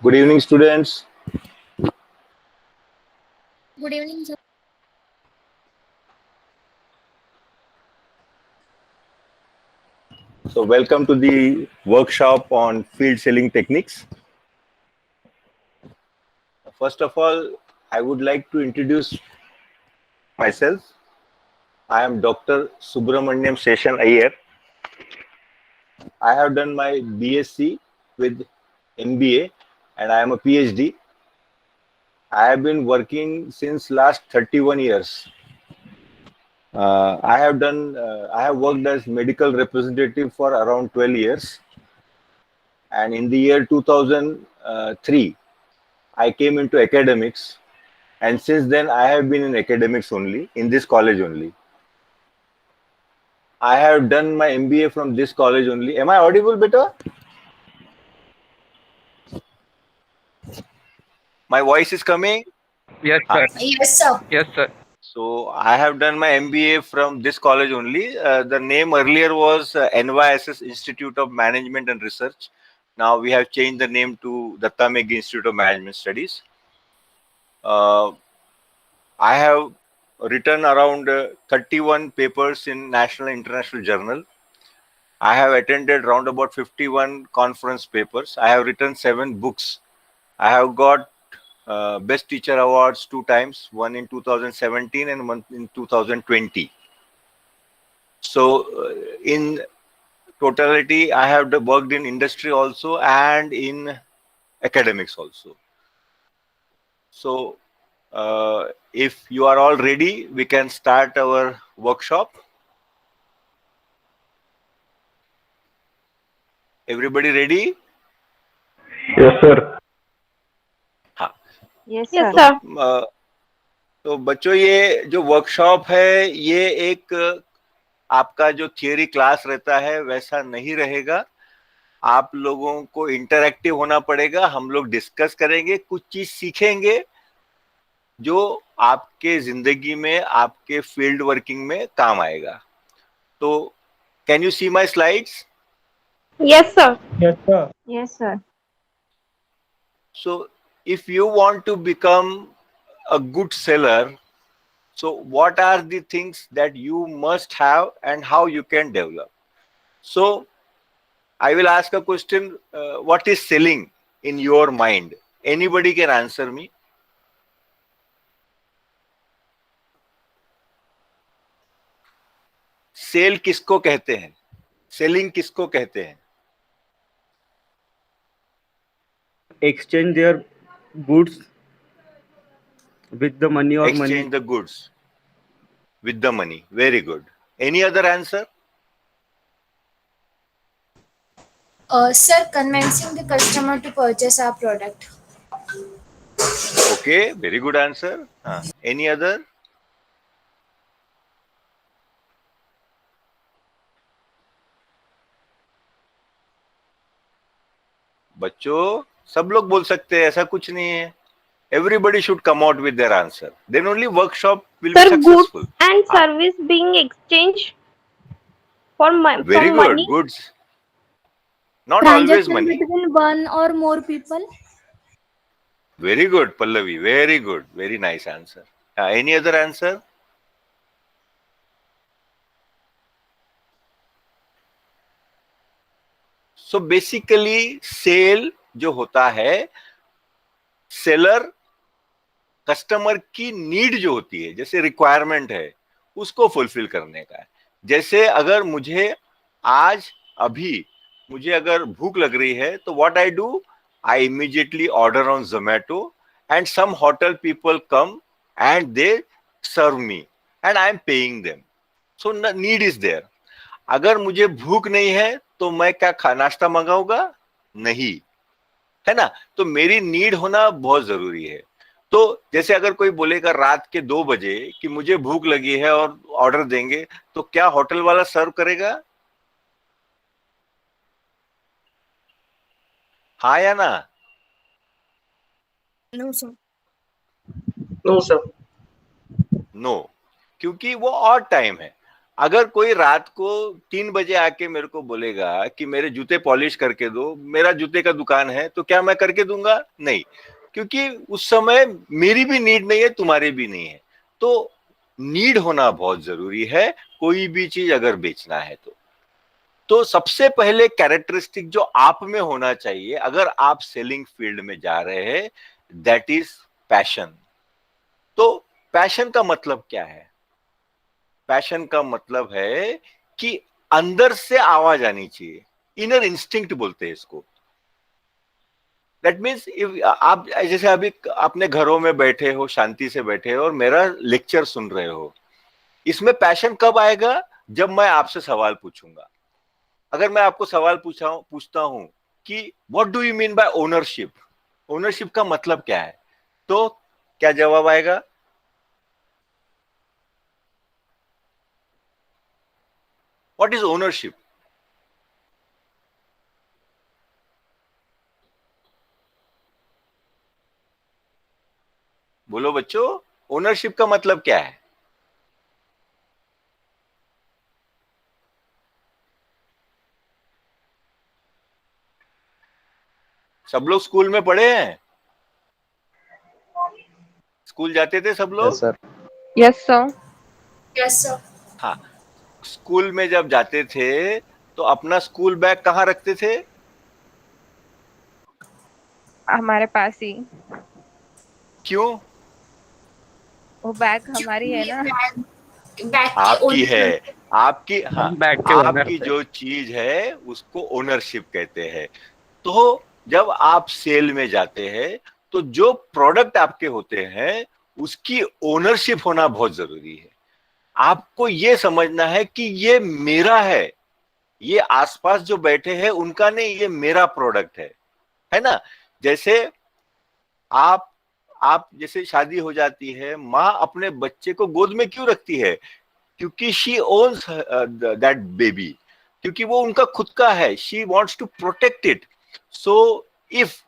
Good evening, students. Good evening, sir. So, welcome to the workshop on field selling techniques. First of all, I would like to introduce myself. I am Dr. Subramaniam Seshan Iyer. I have done my BSc with MBA and I am a PhD. I have been working since last 31 years. I have worked as medical representative for around 12 years. And in the year 2003, I came into academics, and since then I have been in academics only, in this college only. I have done my MBA from this college only. Am I audible, beta? My voice is coming? Yes, Huh. sir. Yes, sir. Yes, sir. So I have done my MBA from this college only. The name earlier was NYSS Institute of Management and Research. Now we have changed the name to Datta Meghe Institute of Management Studies. Uh, I have written around 31 papers in national and international journal. I have attended round about 51 conference papers. I have written 7 books. I have got Best Teacher Awards 2 times, one in 2017 and one in 2020. So, in totality, I have worked in industry also and in academics also. So, if you are all ready, we can start our workshop. Everybody ready? Yes, sir. हाँ. Yes, Yes, sir. sir. तो बच्चों, ये जो workshop है, ये एक आपका जो थियरी क्लास रहता है वैसा नहीं रहेगा. आप लोगों को इंटरैक्टिव होना पड़ेगा. हम लोग डिस्कस करेंगे, कुछ चीज सीखेंगे जो आपके जिंदगी में, आपके फील्ड वर्किंग में काम आएगा. तो can you see my slides? Yes, sir. Yes, sir. Yes, sir. So if you want to become a good seller, so what are the things that you must have and how you can develop? So I will ask a question. What is selling in your mind? Anybody can answer me. Sell किसको कहते हैं? Selling किसको कहते हैं? Exchange their goods with the money or Exchange money. the goods with the money. Very good. Any other answer? Sir, convincing the customer to purchase our product. Okay, very good answer. Any other? बच्चों, सब लोग बोल सकते हैं, ऐसा कुछ नहीं है. Everybody should come out with their answer. Then only workshop will be Sir, goods successful. and service being exchanged for Very from good. money. Goods. Not always Transaction money. between one or more people. Very good, Pallavi. Very good. Very nice answer. Any other answer? So basically, sale जो होता है, seller customer की need जो होती है, जैसे requirement है, उसको फुलफिल करने का है. जैसे अगर मुझे आज अभी मुझे अगर भूख लग रही है, तो what I do, I immediately order on Zomato and some hotel people come and they serve me and I am paying them. So need is there. अगर मुझे भूख नहीं है तो मैं क्या नाश्ता मंगाऊंगा? नहीं, है ना. तो मेरी नीड होना बहुत जरूरी है. तो जैसे अगर कोई बोलेगा रात के 2 बजे कि मुझे भूख लगी है और ऑर्डर देंगे, तो क्या होटल वाला सर्व करेगा? हाँ या ना? No, sir. No, sir. No, क्योंकि वो ऑड टाइम है. अगर कोई रात को 3 बजे आके मेरे को बोलेगा कि मेरे जूते पॉलिश करके दो, मेरा जूते का दुकान है, तो क्या मैं करके दूंगा? नहीं, क्योंकि उस समय मेरी भी नीड नहीं है, तुम्हारी भी नहीं है। तो नीड होना बहुत जरूरी है कोई भी चीज अगर बेचना है तो सबसे पहले कैरेक्टरिस्टिक जो आप में होना चाहिए अगर आप सेलिंग फील्ड में जा रहे हैं, दैट इज पैशन। तो पैशन का मतलब क्या है? पैशन का मतलब है कि अंदर से आवाज आनी चाहिए, इनर इंस्टिंक्ट बोलते हैं इसको। दैट मीन्स आप जैसे अभी अपने घरों में बैठे हो, शांति से बैठे हो और मेरा लेक्चर सुन रहे हो, इसमें पैशन कब आएगा? जब मैं आपसे सवाल पूछूंगा। अगर मैं आपको सवाल पूछता हूं कि what do you mean by ownership, ownership का मतलब क्या है, तो क्या जवाब आएगा? What is ownership? बोलो बच्चों, ओनरशिप का मतलब क्या है? सब लोग स्कूल में पढ़े हैं? स्कूल जाते थे सब लोग? Sir. Yes, sir. Yes, sir. हाँ। स्कूल में जब जाते थे तो अपना स्कूल बैग कहाँ रखते थे? हमारे पास ही क्यों? वो बैग हमारी है ना। बैग के आपकी है। ओनर। आपकी, हाँ, हम बैग के ओनर आपकी थे। जो चीज है उसको ओनरशिप कहते हैं। तो जब आप सेल में जाते हैं तो जो प्रोडक्ट आपके होते हैं उसकी ओनरशिप होना बहुत जरूरी है। आपको ये समझना है कि ये मेरा है, ये आसपास जो बैठे हैं उनका नहीं, ये मेरा प्रोडक्ट है ना? जैसे आप आप जैसे शादी हो जाती है, माँ अपने बच्चे को गोद में क्यों रखती है? क्योंकि शी ओन्स दैट बेबी, क्योंकि वो उनका खुद का है, she wants to protect it. So if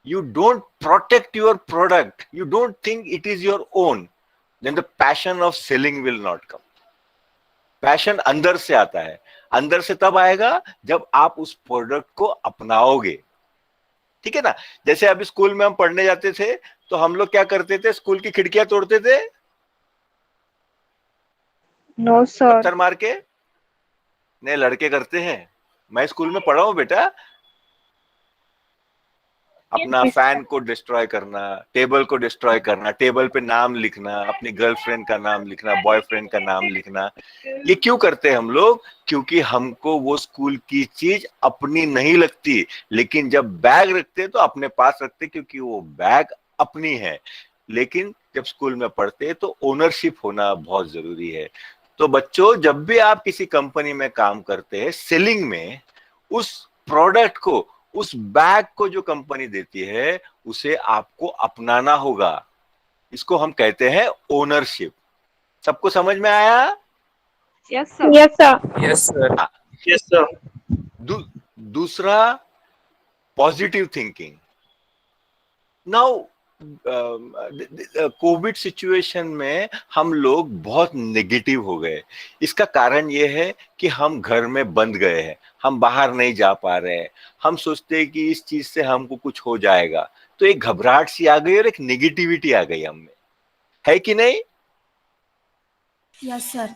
you don't protect your product, you don't think it is your own, then the passion of selling will not come. Passion अंदर से आता है। अंदर से तब आएगा जब आप उस प्रोडक्ट को अपनाओगे। ठीक है ना? जैसे अभी स्कूल में हम पढ़ने जाते थे तो हम लोग क्या करते थे? स्कूल की खिड़कियां तोड़ते थे No, sir. पत्थर मार के। नहीं, लड़के करते हैं। मैं स्कूल में पढ़ा हूं बेटा। अपना Yes, फैन को डिस्ट्रॉय करना, टेबल को डिस्ट्रॉय करना, टेबल पे नाम लिखना, अपनी गर्लफ्रेंड का नाम लिखना, बॉयफ्रेंड का नाम लिखना। ये क्यों करते हैं हम लोग? क्योंकि हमको वो स्कूल की चीज अपनी नहीं लगती, लेकिन जब बैग रखते तो अपने पास रखते क्योंकि वो बैग अपनी है। लेकिन जब स्कूल में पढ़ते तो ओनरशिप होना बहुत जरूरी है। तो बच्चों, जब भी आप किसी कंपनी में काम करते हैं, सेलिंग में, उस प्रोडक्ट को, उस बैग को जो कंपनी देती है उसे आपको अपनाना होगा। इसको हम कहते हैं ओनरशिप। सबको समझ में आया? yes, sir. Yes, sir. Yes sir. हाँ। Yes sir. दूसरा, positive thinking. Now covid situation में हम लोग बहुत नेगेटिव हो गए। इसका कारण यह है कि हम घर में बंद गए हैं, हम बाहर नहीं जा पा रहे हैं। हम सोचते हैं कि इस चीज से हमको कुछ हो जाएगा, तो एक घबराहट सी आ गई और एक नेगेटिविटी आ गई हम में, है कि नहीं? Yes, sir.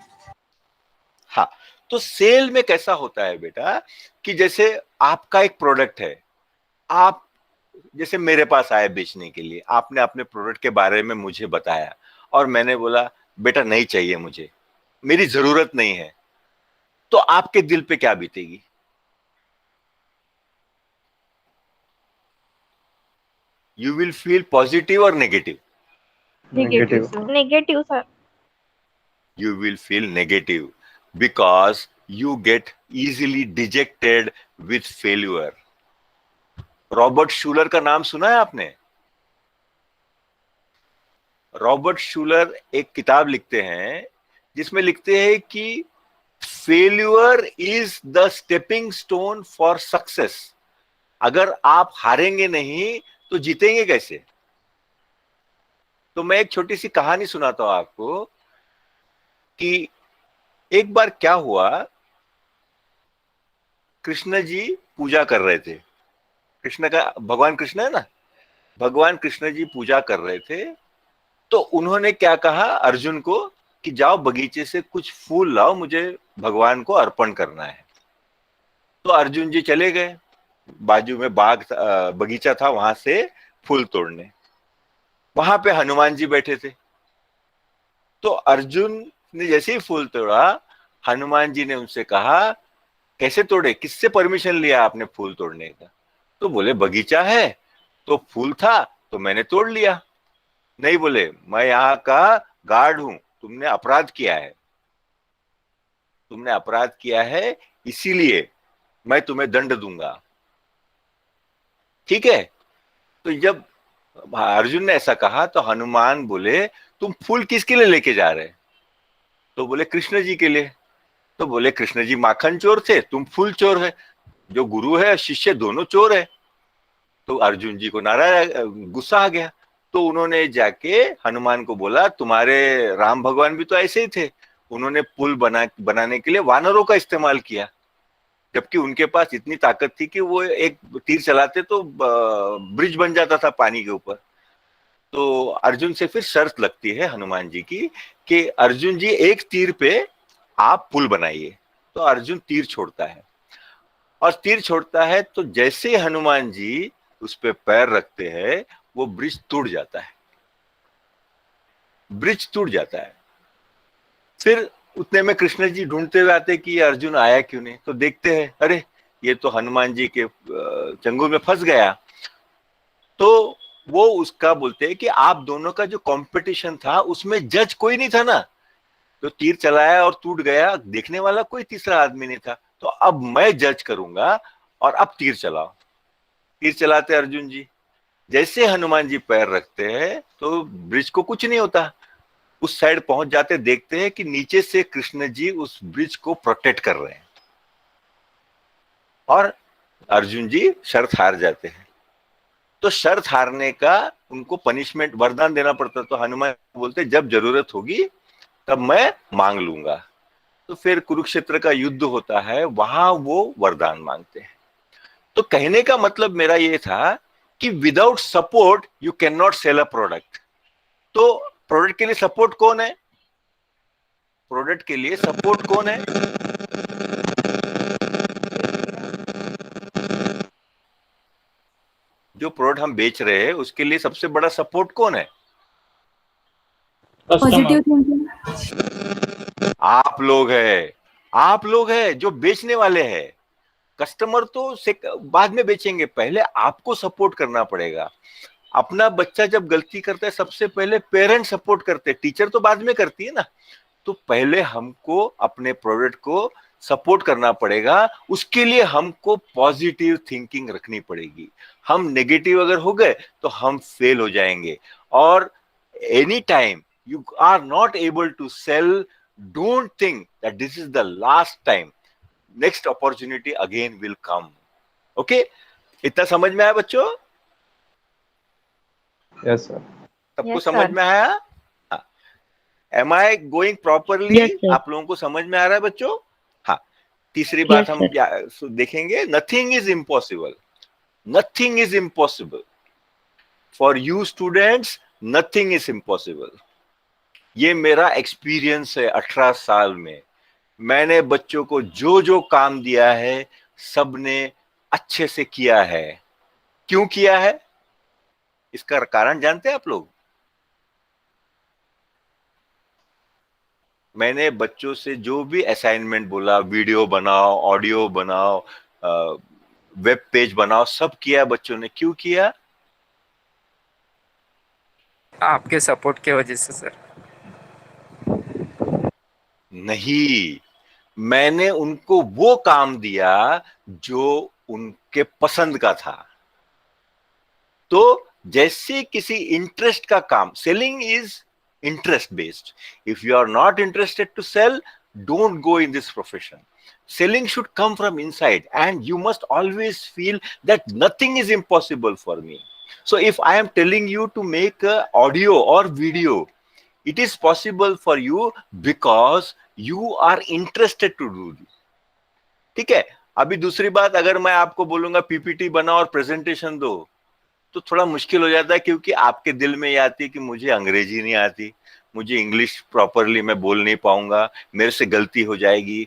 हाँ। तो सेल में कैसा होता है बेटा कि जैसे आपका एक प्रोडक्ट है, आप जैसे मेरे पास आए बेचने के लिए, आपने अपने प्रोडक्ट के बारे में मुझे बताया और मैंने बोला बेटा नहीं चाहिए मुझे, मेरी जरूरत नहीं है, तो आपके दिल पे क्या बीतेगी? यू विल फील पॉजिटिव और negative? Negative. Negative, sir. You will feel negative because you get easily dejected with failure. Robert Schuller का नाम सुना है आपने? रॉबर्ट शूलर एक किताब लिखते हैं जिसमें लिखते हैं कि failure is the stepping stone for success. अगर आप हारेंगे नहीं तो जीतेंगे कैसे? तो मैं एक छोटी सी कहानी सुनाता हूं आपको कि एक बार क्या हुआ, कृष्ण जी पूजा कर रहे थे, कृष्ण का, भगवान कृष्ण है ना, भगवान कृष्ण जी पूजा कर रहे थे। तो उन्होंने क्या कहा अर्जुन को कि जाओ बगीचे से कुछ फूल लाओ, मुझे भगवान को अर्पण करना है। तो अर्जुन जी चले गए, बाजू में बगीचा था, वहां से फूल तोड़ने। वहां पे हनुमान जी बैठे थे। तो अर्जुन ने जैसे ही फूल तोड़ा, हनुमान जी ने उनसे कहा कैसे तोड़े, किससे परमिशन लिया आपने फूल तोड़ने का? तो बोले बगीचा है तो फूल था तो मैंने तोड़ लिया। नहीं, बोले मैं यहाँ का गार्ड हूं, तुमने अपराध किया है, तुमने अपराध किया है, इसीलिए मैं तुम्हें दंड दूंगा। ठीक है। तो जब अर्जुन ने ऐसा कहा तो हनुमान बोले तुम फूल किसके लिए लेके जा रहे? तो बोले कृष्ण जी के लिए। तो बोले कृष्ण जी माखन चोर थे, तुम फूल चोर है, जो गुरु है शिष्य दोनों चोर है। तो अर्जुन जी को गुस्सा आ गया। तो उन्होंने जाके हनुमान को बोला तुम्हारे राम भगवान भी तो ऐसे ही थे, उन्होंने पुल बनाने के लिए वानरों का इस्तेमाल किया, जबकि उनके पास इतनी ताकत थी कि वो एक तीर चलाते तो ब्रिज बन जाता था पानी के ऊपर। तो अर्जुन से फिर शर्त लगती है हनुमान जी की कि अर्जुन जी एक तीर पे आप पुल बनाइए। तो अर्जुन तीर छोड़ता है, और तीर छोड़ता है तो जैसे ही हनुमान जी उस पे पैर रखते हैं वो ब्रिज टूट जाता है, ब्रिज टूट जाता है। फिर उतने में कृष्ण जी ढूंढते हुए आते कि अर्जुन आया क्यों नहीं। तो देखते हैं अरे ये तो हनुमान जी के चंगुल में फंस गया। तो वो उसका बोलते हैं कि आप दोनों का जो कंपटीशन था उसमें जज कोई नहीं था ना, तो तीर चलाया और टूट गया, देखने वाला कोई तीसरा आदमी नहीं था, तो अब मैं जज करूंगा और अब तीर चलाओ। तीर चलाते अर्जुन जी, जैसे हनुमान जी पैर रखते हैं तो ब्रिज को कुछ नहीं होता, उस साइड पहुंच जाते, देखते हैं कि नीचे से कृष्ण जी उस ब्रिज को प्रोटेक्ट कर रहे हैं, और अर्जुन जी शर्त हार जाते हैं। तो शर्त हारने का उनको पनिशमेंट वरदान देना पड़ता, तो हनुमान बोलते जब जरूरत होगी तब मैं मांग लूंगा। तो फिर कुरुक्षेत्र का युद्ध होता है, वहां वो वरदान मांगते हैं। तो कहने का मतलब मेरा ये था कि without support you can not sell a product. तो प्रोडक्ट के लिए सपोर्ट कौन है? प्रोडक्ट के लिए सपोर्ट कौन है? जो प्रोडक्ट हम बेच रहे हैं उसके लिए सबसे बड़ा सपोर्ट कौन है? Positive thinking. आप लोग है, आप लोग है जो बेचने वाले हैं। कस्टमर तो बाद में बेचेंगे, पहले आपको सपोर्ट करना पड़ेगा। अपना बच्चा जब गलती करता है सबसे पहले पेरेंट सपोर्ट करते हैं, टीचर तो बाद में करती है ना। तो पहले हमको अपने प्रोडक्ट को सपोर्ट करना पड़ेगा, उसके लिए हमको पॉजिटिव थिंकिंग रखनी पड़ेगी। हम नेगेटिव अगर हो गए तो हम फेल हो जाएंगे। और any time you are not able to sell, don't think that this is the last time, next opportunity again will come. Okay, इतना समझ में आया बच्चों? Yes sir. सबको Yes, समझ sir. में आया? Am I going properly? Yes, sir. आप लोगों को समझ में आ रहा है बच्चों? हाँ, तीसरी बात Yes, हम देखेंगे, nothing is impossible, nothing is impossible for you students, nothing is impossible. ये मेरा एक्सपीरियंस है 18 साल में। मैंने बच्चों को जो जो काम दिया है सबने अच्छे से किया है। क्यों किया है? इसका कारण जानते हैं आप लोग? मैंने बच्चों से जो भी असाइनमेंट बोला, वीडियो बनाओ, ऑडियो बनाओ, वेब पेज बनाओ, सब किया बच्चों ने। क्यों किया? आपके सपोर्ट के वजह से सर। नहीं, मैंने उनको वो काम दिया जो उनके पसंद का था। तो जैसे किसी इंटरेस्ट का काम, selling is interest based. If you are not interested to sell, don't go in this profession. Selling should come from inside, and you must always feel that nothing is impossible for me. So if I am telling you to make a audio or video, it is possible for you because you are interested to do. ठीक है। अभी दूसरी बात, अगर मैं आपको बोलूंगा PPT बनाओ और प्रेजेंटेशन दो, तो थोड़ा मुश्किल हो जाता है, क्योंकि आपके दिल में ये आती है कि मुझे अंग्रेजी नहीं आती, मुझे इंग्लिश प्रॉपरली मैं बोल नहीं पाऊंगा, मेरे से गलती हो जाएगी।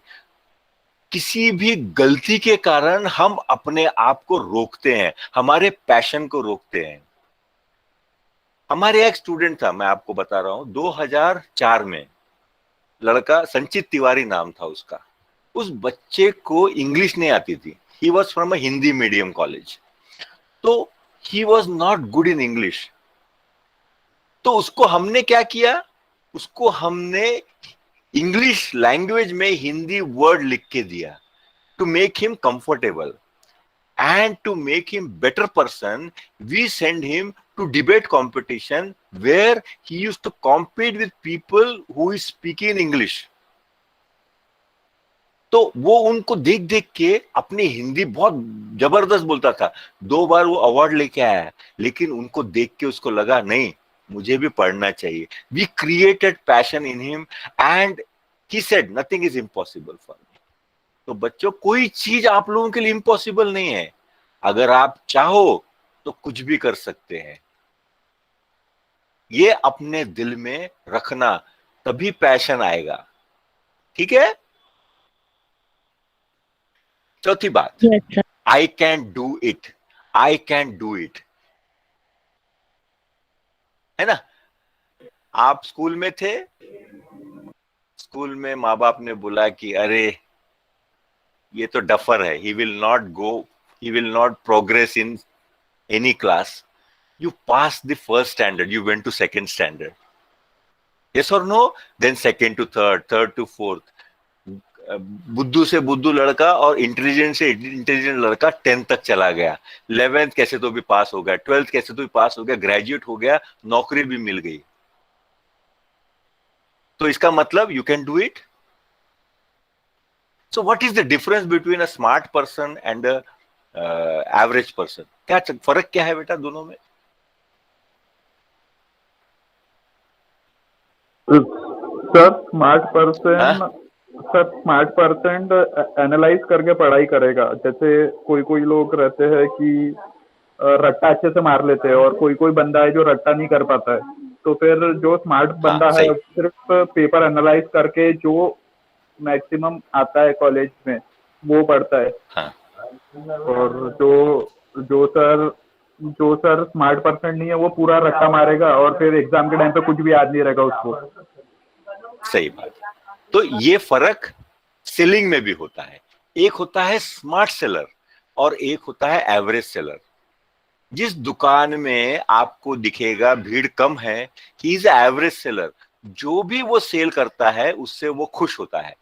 किसी भी गलती के कारण हम अपने आप को रोकते हैं, हमारे पैशन को रोकते हैं। हमारे एक स्टूडेंट था, मैं आपको बता रहा हूं, 2004 में, लड़का संचित तिवारी नाम था उसका। उस बच्चे को इंग्लिश नहीं आती थी। He was from a Hindi medium college, तो he was not good in English. तो उसको हमने क्या किया, उसको हमने इंग्लिश लैंग्वेज में हिंदी वर्ड लिख के दिया, to make him comfortable and to make him better person. We send him to debate competition where he used to compete with people who is speaking English. तो वो उनको देख देख के अपनी हिंदी बहुत जबरदस्त बोलता था। 2 बार वो अवार्ड लेके आया, लेकिन उनको देख के उसको लगा नहीं, मुझे भी पढ़ना चाहिए। We created passion in him and he said nothing is impossible for me. तो बच्चों, कोई चीज आप लोगों के लिए इम्पॉसिबल नहीं है। अगर आप चाहो तो कुछ भी कर सकते हैं। ये अपने दिल में रखना, तभी पैशन आएगा। ठीक है। चौथी बात, आई can do it. I can do it, है ना। आप स्कूल में थे, स्कूल में माँ बाप ने बोला कि अरे ये तो डफर है, he will not go, he will not progress in any class. You passed the first standard, you went to second standard. Yes or no? Then second to third, third to fourth. बुद्धू से बुद्धू लड़का और intelligent से intelligent लड़का 10th तक चला गया। 11th कैसे तो भी पास हो गया, 12th कैसे तो भी पास हो गया, ग्रेजुएट हो गया, नौकरी भी मिल गई। तो इसका मतलब you can do it. So what is the difference between a smart person and a average person? क्या फर्क क्या है बेटा दोनों में? सर स्मार्ट पर्सन एनालाइज करके पढ़ाई करेगा। जैसे कोई कोई लोग रहते हैं कि रट्टा अच्छे से मार लेते हैं, और कोई कोई बंदा है जो रट्टा नहीं कर पाता है। तो फिर जो स्मार्ट बंदा है सिर्फ पेपर एनालाइज करके जो मैक्सिमम आता है कॉलेज में वो पढ़ता है। हाँ। और जो सर स्मार्ट पर्सन नहीं है वो पूरा रट्टा मारेगा, और फिर एग्जाम के टाइम पे कुछ भी याद नहीं रहेगा उसको। सही बात। तो ये फर्क सेलिंग में भी होता है। एक होता है स्मार्ट सेलर और एक होता है एवरेज सेलर। जिस दुकान में आपको दिखेगा भीड़ कम है, ही इज एवरेज सेलर। जो भी वो सेल करता है उससे वो खुश होता है।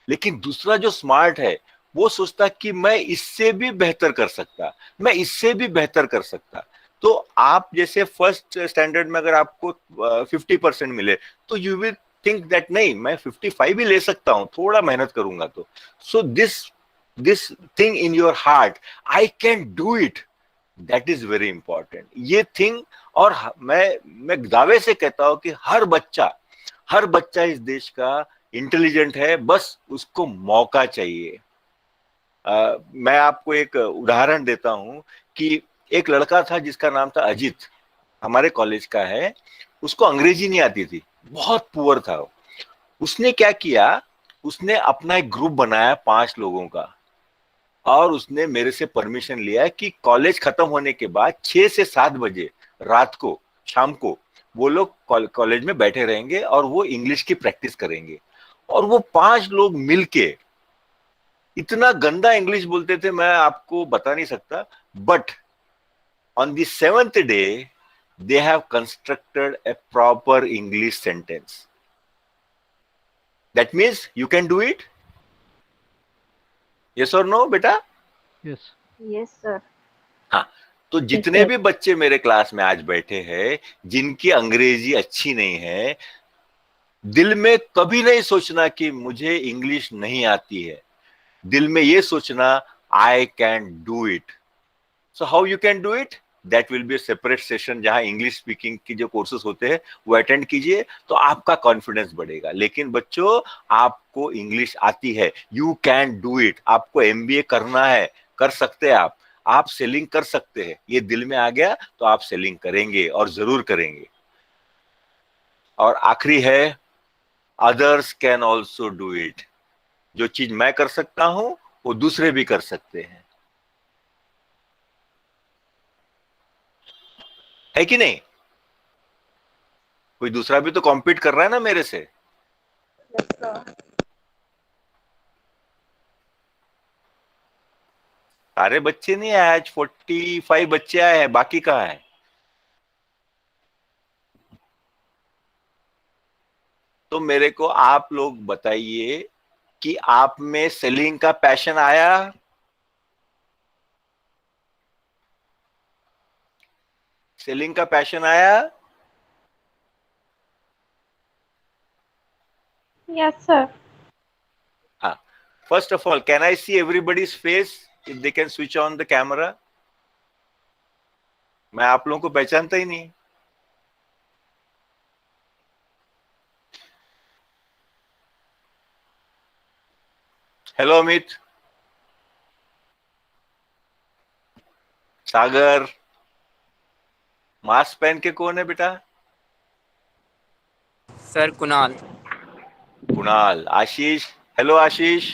लेकिन दूसरा जो स्मार्ट है वो सोचता कि मैं इससे भी बेहतर कर सकता, मैं इससे भी बेहतर कर सकता। तो आप जैसे फर्स्ट स्टैंडर्ड में अगर आपको 50% मिले तो यू विल थिंक दैट नहीं, मैं 55 भी ले सकता हूं, थोड़ा मेहनत करूंगा तो। So this thing in your heart, I can do it, that is very important. ये थिंग, और मैं दावे से कहता हूं कि हर बच्चा इस देश का इंटेलिजेंट है, बस उसको मौका चाहिए। मैं आपको एक उदाहरण देता हूं कि एक लड़का था जिसका नाम था अजित, हमारे कॉलेज का है। उसको अंग्रेजी नहीं आती थी, बहुत पुअर था। उसने क्या किया, उसने अपना एक ग्रुप बनाया 5 लोगों का, और उसने मेरे से परमिशन लिया कि कॉलेज खत्म होने के बाद 6 से 7 बजे रात को, शाम को वो लोग कॉलेज में बैठे रहेंगे और वो इंग्लिश की प्रैक्टिस करेंगे। और वो 5 लोग मिलके इतना गंदा इंग्लिश बोलते थे, मैं आपको बता नहीं सकता। But on the 7th day they have constructed a proper English sentence. That means you can do it? Yes or no, बेटा? Yes. Yes, sir. हाँ। तो जितने भी बच्चे मेरे क्लास में आज बैठे हैं जिनकी अंग्रेजी अच्छी नहीं है, दिल में कभी नहीं सोचना कि मुझे इंग्लिश नहीं आती है। दिल में ये सोचना, I can do it. So how you can do it? That will be separate session जहां इंग्लिश स्पीकिंग की जो कोर्सेज होते हैं वो अटेंड कीजिए, तो आपका कॉन्फिडेंस बढ़ेगा। लेकिन बच्चों, आपको इंग्लिश आती है, यू कैन डू इट। आपको एमबीए करना है, कर सकते हैं आप सेलिंग कर सकते हैं। ये दिल में आ गया तो आप सेलिंग करेंगे और जरूर करेंगे। और आखिरी है, others can also do it. जो चीज मैं कर सकता हूं वो दूसरे भी कर सकते हैं, है कि नहीं? कोई दूसरा भी तो कॉम्पीट कर रहा है ना मेरे से। सारे बच्चे नहीं आए आज, 45 बच्चे आए हैं, बाकी कहाँ है? तो मेरे को आप लोग बताइए कि आप में सेलिंग का पैशन आया? सेलिंग का पैशन आया? Yes, sir. हाँ। First of all, can I see everybody's face if they can switch on the camera? मैं आप लोगों को पहचानता ही नहीं। हेलो अमित, सागर, मास्क पहन के कौन है बेटा? सर कुणाल। कुणाल, आशीष, हेलो आशीष,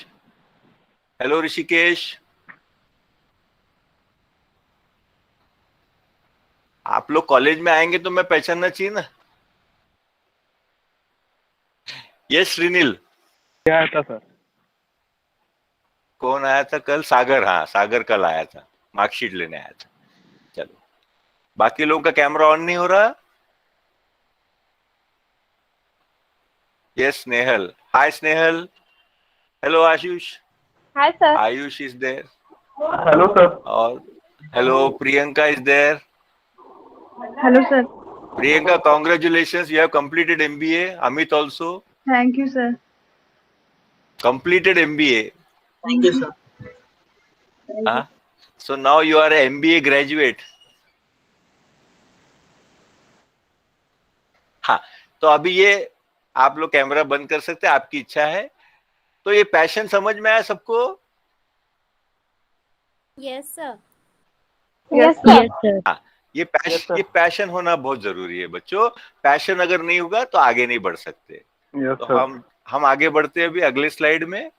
हेलो ऋषिकेश। आप लोग कॉलेज में आएंगे तो मैं पहचानना चाहिए ना। यस श्रीनील। क्या आया था सर? कौन आया था कल? सागर, हाँ सागर कल आया था, मार्कशीट लेने आया था। चलो, बाकी लोगों का कैमरा ऑन नहीं हो रहा? Yes Snehal, hi Snehal, hello Ayush, Hi, sir. Ayush is there, hello sir. और hello Priyanka is there. Hello, sir. Priyanka, congratulations, you have completed MBA. Amit also Thank you, sir. completed MBA. Thank you, sir. Huh? So now you are an MBA graduate. हाँ, तो अभी ये आप लोग camera बंद कर सकते हैं, आपकी इच्छा है। तो ये पैशन समझ में आया सबको? Yes, sir. Yes, sir. हाँ, ये पैशन होना बहुत जरूरी है बच्चों। पैशन अगर नहीं होगा तो आगे नहीं बढ़ सकते। यस तो सर। हम आगे बढ़ते हैं अभी अगले स्लाइड में।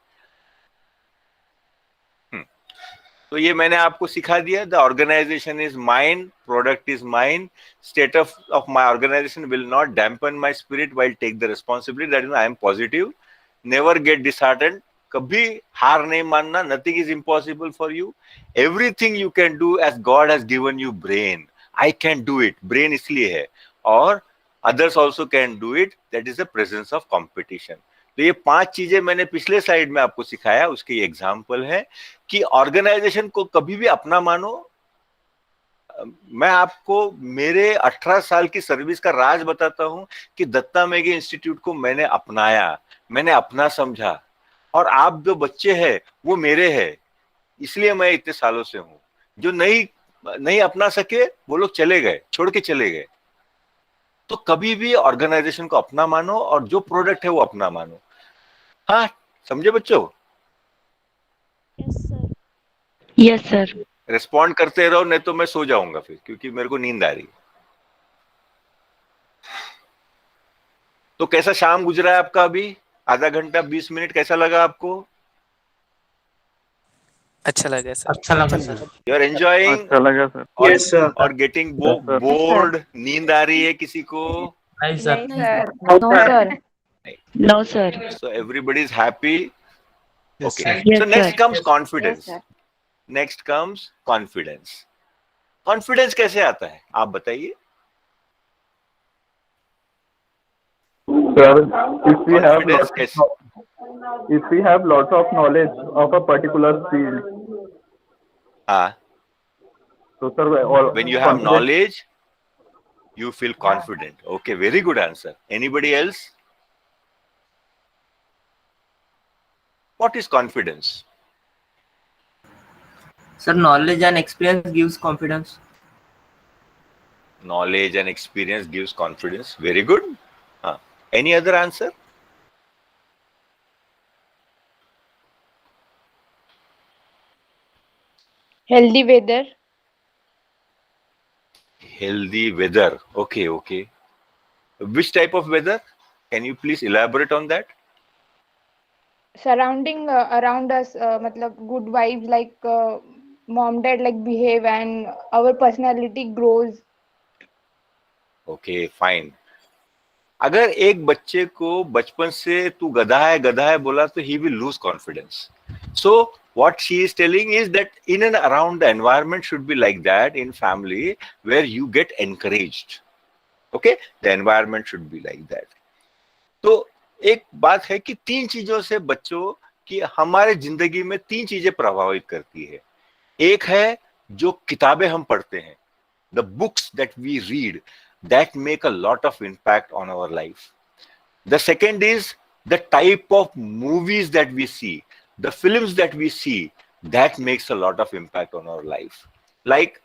तो ये मैंने आपको सिखा दिया। The organization is mine, product is mine, state of my organization will not dampen my spirit while take the responsibility, that means I am positive, never get disheartened, कभी हार नहीं मानना। Nothing is impossible for you, everything you can do as god has given you brain. I can do it, brain इसलिए है, और others also can do it, that is the presence of competition. तो ये 5 चीजें मैंने पिछले slide में आपको सिखाया, उसके एग्जाम्पल है कि ऑर्गेनाइजेशन को कभी भी अपना मानो। मैं आपको मेरे 18 साल की सर्विस का राज बताता हूं कि दत्ता मेघे इंस्टीट्यूट को मैंने अपनाया, मैंने अपना समझा, और आप जो बच्चे हैं वो मेरे हैं, इसलिए मैं इतने सालों से हूं। जो नहीं अपना सके वो लोग चले गए, छोड़ के चले गए। तो कभी भी ऑर्गेनाइजेशन को अपना मानो और जो प्रोडक्ट है वो अपना मानो। हाँ, समझे बच्चों? Yes, sir. Yes sir. Respond करते रहो, नहीं तो मैं सो जाऊंगा फिर, क्योंकि मेरे को नींद आ रही है। तो कैसा शाम गुजरा है आपका अभी? आधा घंटा 20 मिनट कैसा लगा आपको? अच्छा लगा सर। अच्छा लगा सर। यू आर एंजॉयिंग अच्छा लगा सर। Yes, sir. और गेटिंग Yes, sir. बोर्ड? नींद आ रही है किसी को? नहीं सर। नहीं, sir. No sir. No sir. So everybody is happy. Yes, okay, sir. So Yes, next sir. Comes Yes, confidence. sir. Next comes confidence. Confidence कैसे आता है आप बताइए? Sir, if we have Confidence lots कैसे? if we have lots of knowledge of a particular field, हाँ, so sir, all when you have confidence- knowledge you feel confident. Okay, very good answer. Anybody else? What is confidence? Sir, knowledge and experience gives confidence. Knowledge and experience gives confidence. Very good. Any other answer? Healthy weather. Healthy weather. Okay. Which type of weather? Can you please elaborate on that? Surrounding around us, matlab good vibes, like mom dad like behave and our personality grows. Okay, fine. अगर एक बच्चे को बचपन से तू गधा है बोला तो he will lose confidence. So what she is telling is that in and around the environment should be like that in family where you get encouraged. Okay, the environment should be like that. तो एक बात है कि तीन चीजों से बच्चों की हमारे जिंदगी में तीन चीजें प्रभावित करती है. एक है जो किताबें हम पढ़ते हैं, the books that we read, that make a lot of impact on our life. The second is the type of movies that we see, the films that we see, that makes a lot of impact on our life. Like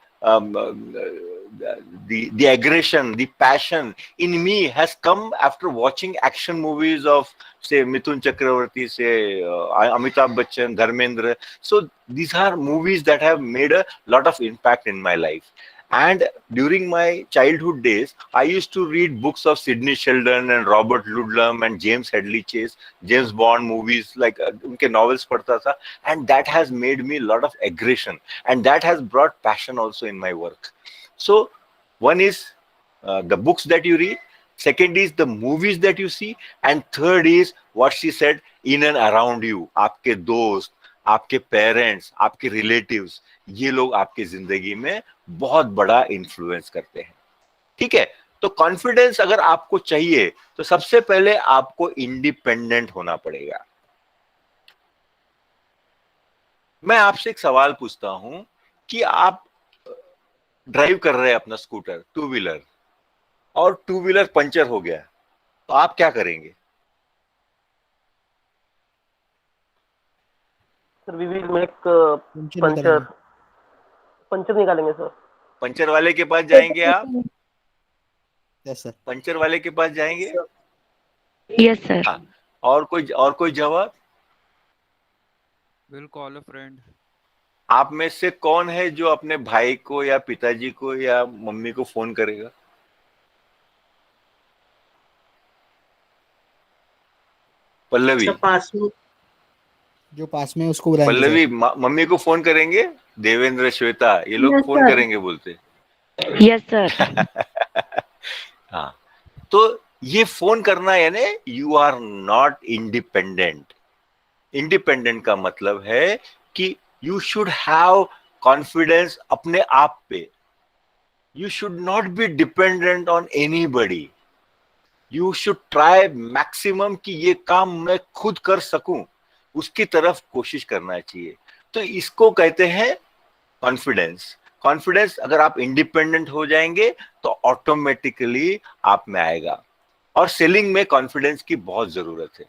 the aggression, the passion in me has come after watching action movies of, say, Mithun Chakravarti, say Amitabh Bachchan, Dharmendra. So these are movies that have made a lot of impact in my life. And during my childhood days, I used to read books of Sidney Sheldon and Robert Ludlum and James Headley Chase, James Bond movies, like उनके novels पढ़ता था, and that has made me a lot of aggression, and that has brought passion also in my work. So one is the books that you read, second is the movies that you see, and third is what she said, in and around you, आपके दोस्त, आपके parents, आपके relatives, ये लोग आपके जिंदगी में बहुत बड़ा इन्फ्लुएंस करते हैं. ठीक है, तो कॉन्फिडेंस अगर आपको चाहिए तो सबसे पहले आपको इंडिपेंडेंट होना पड़ेगा. मैं आपसे एक सवाल पूछता हूं कि आप ड्राइव कर रहे हैं अपना स्कूटर, टू व्हीलर, और टू व्हीलर पंचर हो गया, तो आप क्या करेंगे? Sir we will make puncture निकालेंगे सर. पंचर वाले के पास जाएंगे आप? Yes sir. पंचर वाले के पास जाएंगे? Yes, sir. हाँ. और कोई जवाब? We'll call a friend. आप में से कौन है जो अपने भाई को या पिताजी को या मम्मी को फोन करेगा? पल्लवी. जो पास में उसको बुलाएंगे. पल्लवी मम्मी को फोन करेंगे, देवेंद्र, श्वेता, ये लोग Yes, फोन sir. करेंगे बोलते. Yes, sir. हाँ, तो ये फोन करना यानी you are not independent. Independent का मतलब है कि यू शुड हैव कॉन्फिडेंस अपने आप पे. You should not be dependent on anybody. You should try maximum कि ये काम मैं खुद कर सकूं, उसकी तरफ कोशिश करना चाहिए. तो इसको कहते हैं कॉन्फिडेंस. कॉन्फिडेंस अगर आप इंडिपेंडेंट हो जाएंगे तो ऑटोमेटिकली आप में आएगा. और सेलिंग में कॉन्फिडेंस की बहुत जरूरत है.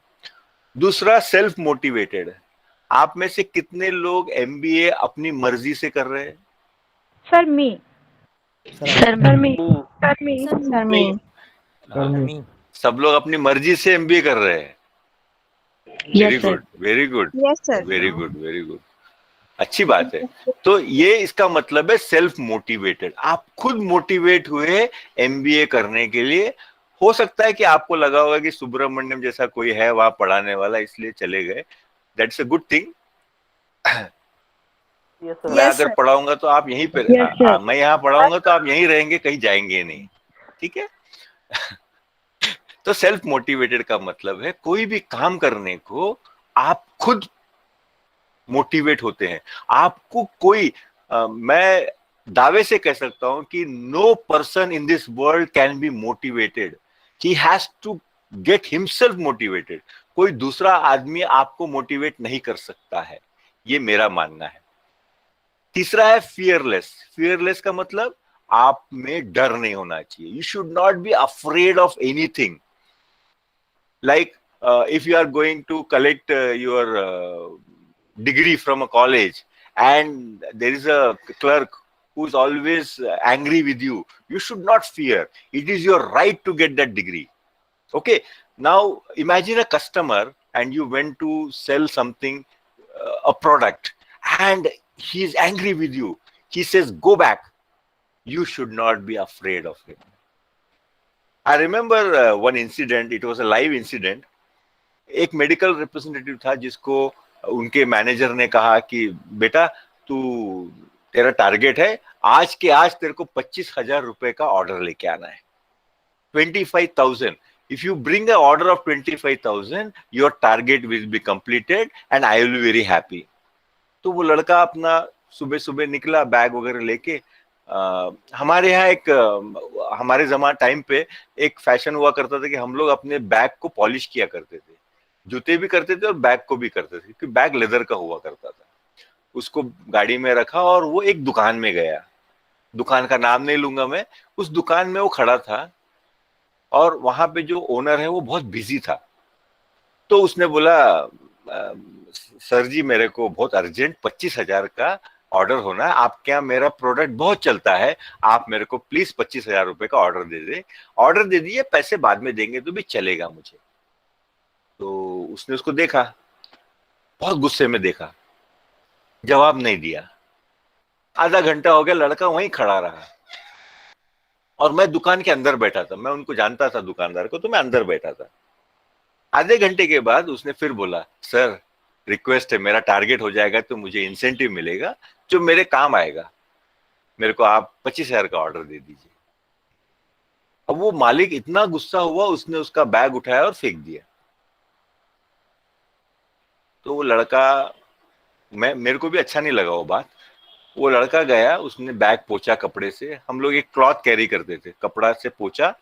दूसरा, सेल्फ मोटिवेटेड. आप में से कितने लोग एमबीए अपनी मर्जी से कर रहे हैं? Sir, me. Sir, me. Sir, me. Sir, me. सब लोग अपनी मर्जी से एमबीए कर रहे हैं. Very Yes, sir. Good, very good, Yes, sir. Very good, very good. अच्छी बात है. तो ये इसका मतलब है सेल्फ मोटिवेटेड. आप खुद मोटिवेट हुए एमबीए करने के लिए. हो सकता है कि आपको लगा होगा कि सुब्रमण्यम जैसा कोई है वहां पढ़ाने वाला, इसलिए चले गए. That's a good thing. Yes, sir. मैं अगर पढ़ाऊंगा तो आप यहीं पे, Yes, sir. हाँ, मैं यहाँ पढ़ाऊंगा तो आप यहीं रहेंगे, कहीं जाएंगे नहीं. ठीक है. तो सेल्फ मोटिवेटेड का मतलब है कोई भी काम करने को आप खुद मोटिवेट होते हैं. आपको कोई मैं दावे से कह सकता हूं कि no person in this world can be motivated. He has to get himself motivated. कोई दूसरा आदमी आपको मोटिवेट नहीं कर सकता है. ये मेरा मानना है. तीसरा है फियरलेस. फियरलेस का मतलब आप में डर नहीं होना चाहिए. You should not be afraid of anything. Like if you are going to collect your degree from a college and there is a clerk who is always angry with you. You should not fear. It is your right to get that degree. Okay. Now imagine a customer and you went to sell something, a product, and he is angry with you. He says, go back. You should not be afraid of him. I remember one incident. It was a live incident. एक medical representative था जिसको उनके manager ने कहा कि बेटा तेरा target है, आज के आज तेरे को 25,000 रुपए का ऑर्डर लेके आना है. 25,000. If you bring an order of 25,000, your target will be completed and I will be very happy. तो वो लड़का अपना सुबह सुबह निकला बैग वगैरह लेके. हमारे यहाँ हमारे टाइम पे एक फैशन हुआ करता था कि हम लोग अपने बैग को पॉलिश किया करते थे. जूते भी करते थे और बैग को भी करते थे, क्योंकि बैग लेदर का हुआ करता था. उसको गाड़ी में रखा और वो एक दुकान में गया. दुकान का नाम नहीं लूंगा मैं. उस दुकान में वो खड़ा था और वहां पे जो ओनर है वो बहुत बिजी था. तो उसने बोला, सर जी मेरे को बहुत अर्जेंट 25,000 का ऑर्डर होना है, आपके यहाँ मेरा प्रोडक्ट बहुत चलता है, आप मेरे को प्लीज 25,000 रुपए का ऑर्डर दे दे. ऑर्डर दे दिए, पैसे बाद में देंगे तो भी चलेगा मुझे. तो उसने उसको देखा, बहुत गुस्से में देखा, जवाब नहीं दिया. आधा घंटा हो गया, लड़का वहीं खड़ा रहा और मैं दुकान के अंदर बैठा था. मैं उनको जानता था दुकानदार को, तो मैं अंदर बैठा था. आधे घंटे के बाद उसने फिर बोला, सर रिक्वेस्ट है, मेरा टारगेट हो जाएगा तो मुझे इंसेंटिव मिलेगा जो मेरे काम आएगा, मेरे को आप 25,000 का ऑर्डर दे दीजिए. अब वो मालिक इतना गुस्सा हुआ, उसने उसका बैग उठाया और फेंक दिया. तो वो लड़का, मेरे को भी अच्छा नहीं लगा वो बात. वो लड़का गया, उसने बैग पोंछा कपड़े से. हम लोग एक क्लॉथ कैरी करते थे, कपड़ा से पोंछा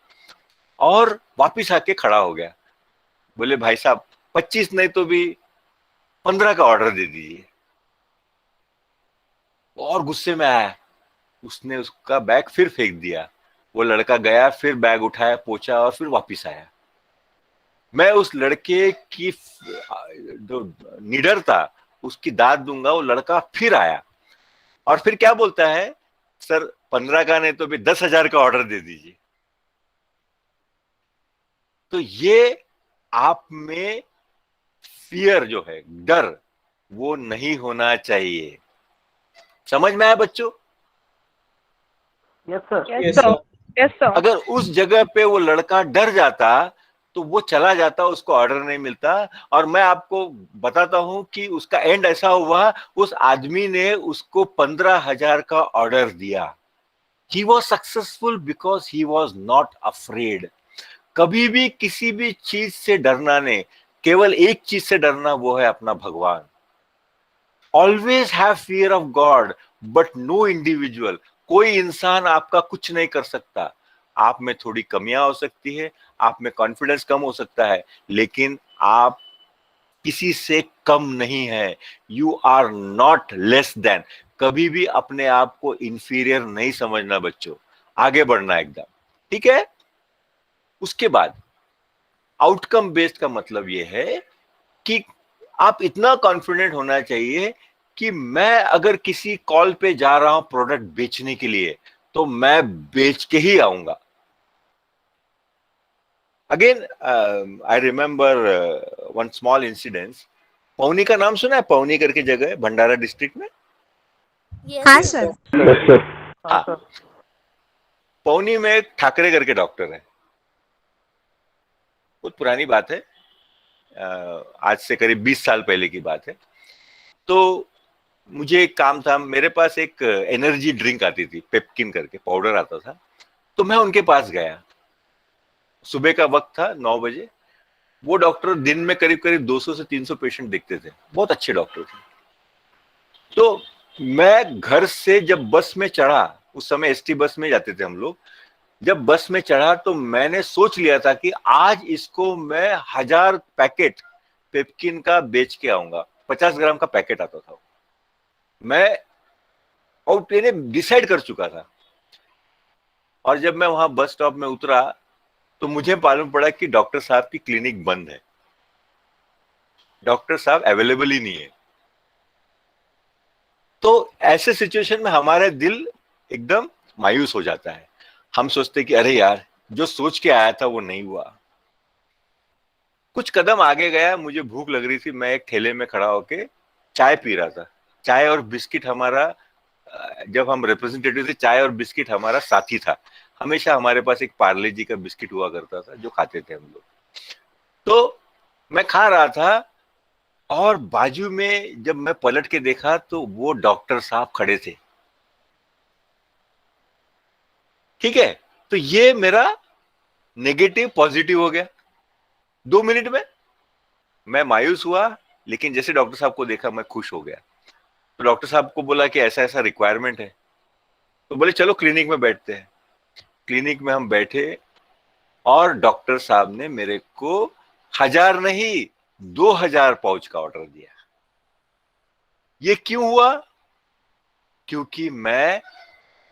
और वापिस आके खड़ा हो गया. बोले भाई साहब 25 नहीं तो भी 15 का ऑर्डर दे दीजिए. और गुस्से में आया, उसने उसका बैग फिर फेंक दिया. वो लड़का गया, फिर बैग उठाया, पोंछा और फिर वापिस आया. मैं उस लड़के की जो निडर था उसकी दाद दूंगा. वो लड़का फिर आया और फिर क्या बोलता है, सर 15 का नहीं तो भी 10,000 का ऑर्डर दे दीजिए. तो ये आप में फियर जो है, डर, वो नहीं होना चाहिए. समझ में आया बच्चों? Yes sir. Yes, sir. अगर उस जगह पे वो लड़का डर जाता तो वो चला जाता, उसको ऑर्डर नहीं मिलता. और मैं आपको बताता हूं कि उसका एंड ऐसा हुआ, उस आदमी ने उसको 15,000 का ऑर्डर दिया. He was successful because he was not afraid. कभी भी किसी भी चीज से डरना नहीं, केवल एक चीज से डरना, वो है अपना भगवान. Always have fear of god but no individual. कोई इंसान आपका कुछ नहीं कर सकता. आप में थोड़ी कमियां हो सकती है, आप में कॉन्फिडेंस कम हो सकता है, लेकिन आप किसी से कम नहीं है. You are not less than. कभी भी अपने आप को इंफीरियर नहीं समझना बच्चों. आगे बढ़ना एकदम, ठीक है. उसके बाद आउटकम बेस्ड का मतलब यह है कि आप इतना कॉन्फिडेंट होना चाहिए कि मैं अगर किसी कॉल पे जा रहा हूं प्रोडक्ट बेचने के लिए, तो मैं बेच के ही आऊंगा. Again I remember one small incidence. पौनी का नाम सुना है? पौनी करके जगह है भंडारा डिस्ट्रिक्ट में. हाँ सर. हाँ सर. पौनी में एक ठाकरे करके डॉक्टर है. बहुत पुरानी बात है, आज से करीब 20 साल पहले की बात है. तो मुझे एक काम था, मेरे पास एक एनर्जी ड्रिंक आती थी, पेप्किन करके पाउडर आता था. तो मैं उनके पास गया. सुबह का वक्त था, 9 बजे. वो डॉक्टर दिन में करीब करीब 200 से 300 पेशेंट देखते थे. बहुत अच्छे डॉक्टर थे. तो मैं घर से जब बस में चढ़ा, उस समय एसटी बस में जाते थे हम लोग, जब बस में चढ़ा तो मैंने सोच लिया था कि आज इसको मैं 1000 पैकेट पेप्किन का बेच के आऊंगा. 50 ग्राम का पैकेट आता था. मैं और मैंने डिसाइड कर चुका था. और जब मैं वहां बस स्टॉप में उतरा तो मुझे मालूम पड़ा कि डॉक्टर साहब की क्लिनिक बंद है. डॉक्टर साहब अवेलेबल ही नहीं है. तो ऐसे सिचुएशन में हमारे दिल एकदम मायूस हो जाता है। हम सोचते कि अरे यार, जो सोच के आया था वो नहीं हुआ। कुछ कदम आगे गया, मुझे भूख लग रही थी, मैं एक ठेले में खड़ा होके चाय पी रहा था। चाय और बिस्किट हमारा, जब हम रिप्रेजेंटेटिव थे, चाय और बिस्किट हमारा साथी था। हमेशा हमारे पास एक पार्ले जी का बिस्किट हुआ करता था जो खाते थे हम लोग। तो मैं खा रहा था और बाजू में जब मैं पलट के देखा तो वो डॉक्टर साहब खड़े थे। ठीक है, तो ये मेरा नेगेटिव पॉजिटिव हो गया 2 मिनट में। मैं मायूस हुआ, लेकिन जैसे डॉक्टर साहब को देखा मैं खुश हो गया। तो डॉक्टर साहब को बोला कि ऐसा ऐसा रिक्वायरमेंट है, तो बोले चलो क्लिनिक में बैठते हैं। क्लिनिक में हम बैठे और डॉक्टर साहब ने मेरे को 1000 नहीं 2000 पाउच का ऑर्डर दिया। ये क्यों हुआ? क्योंकि मैं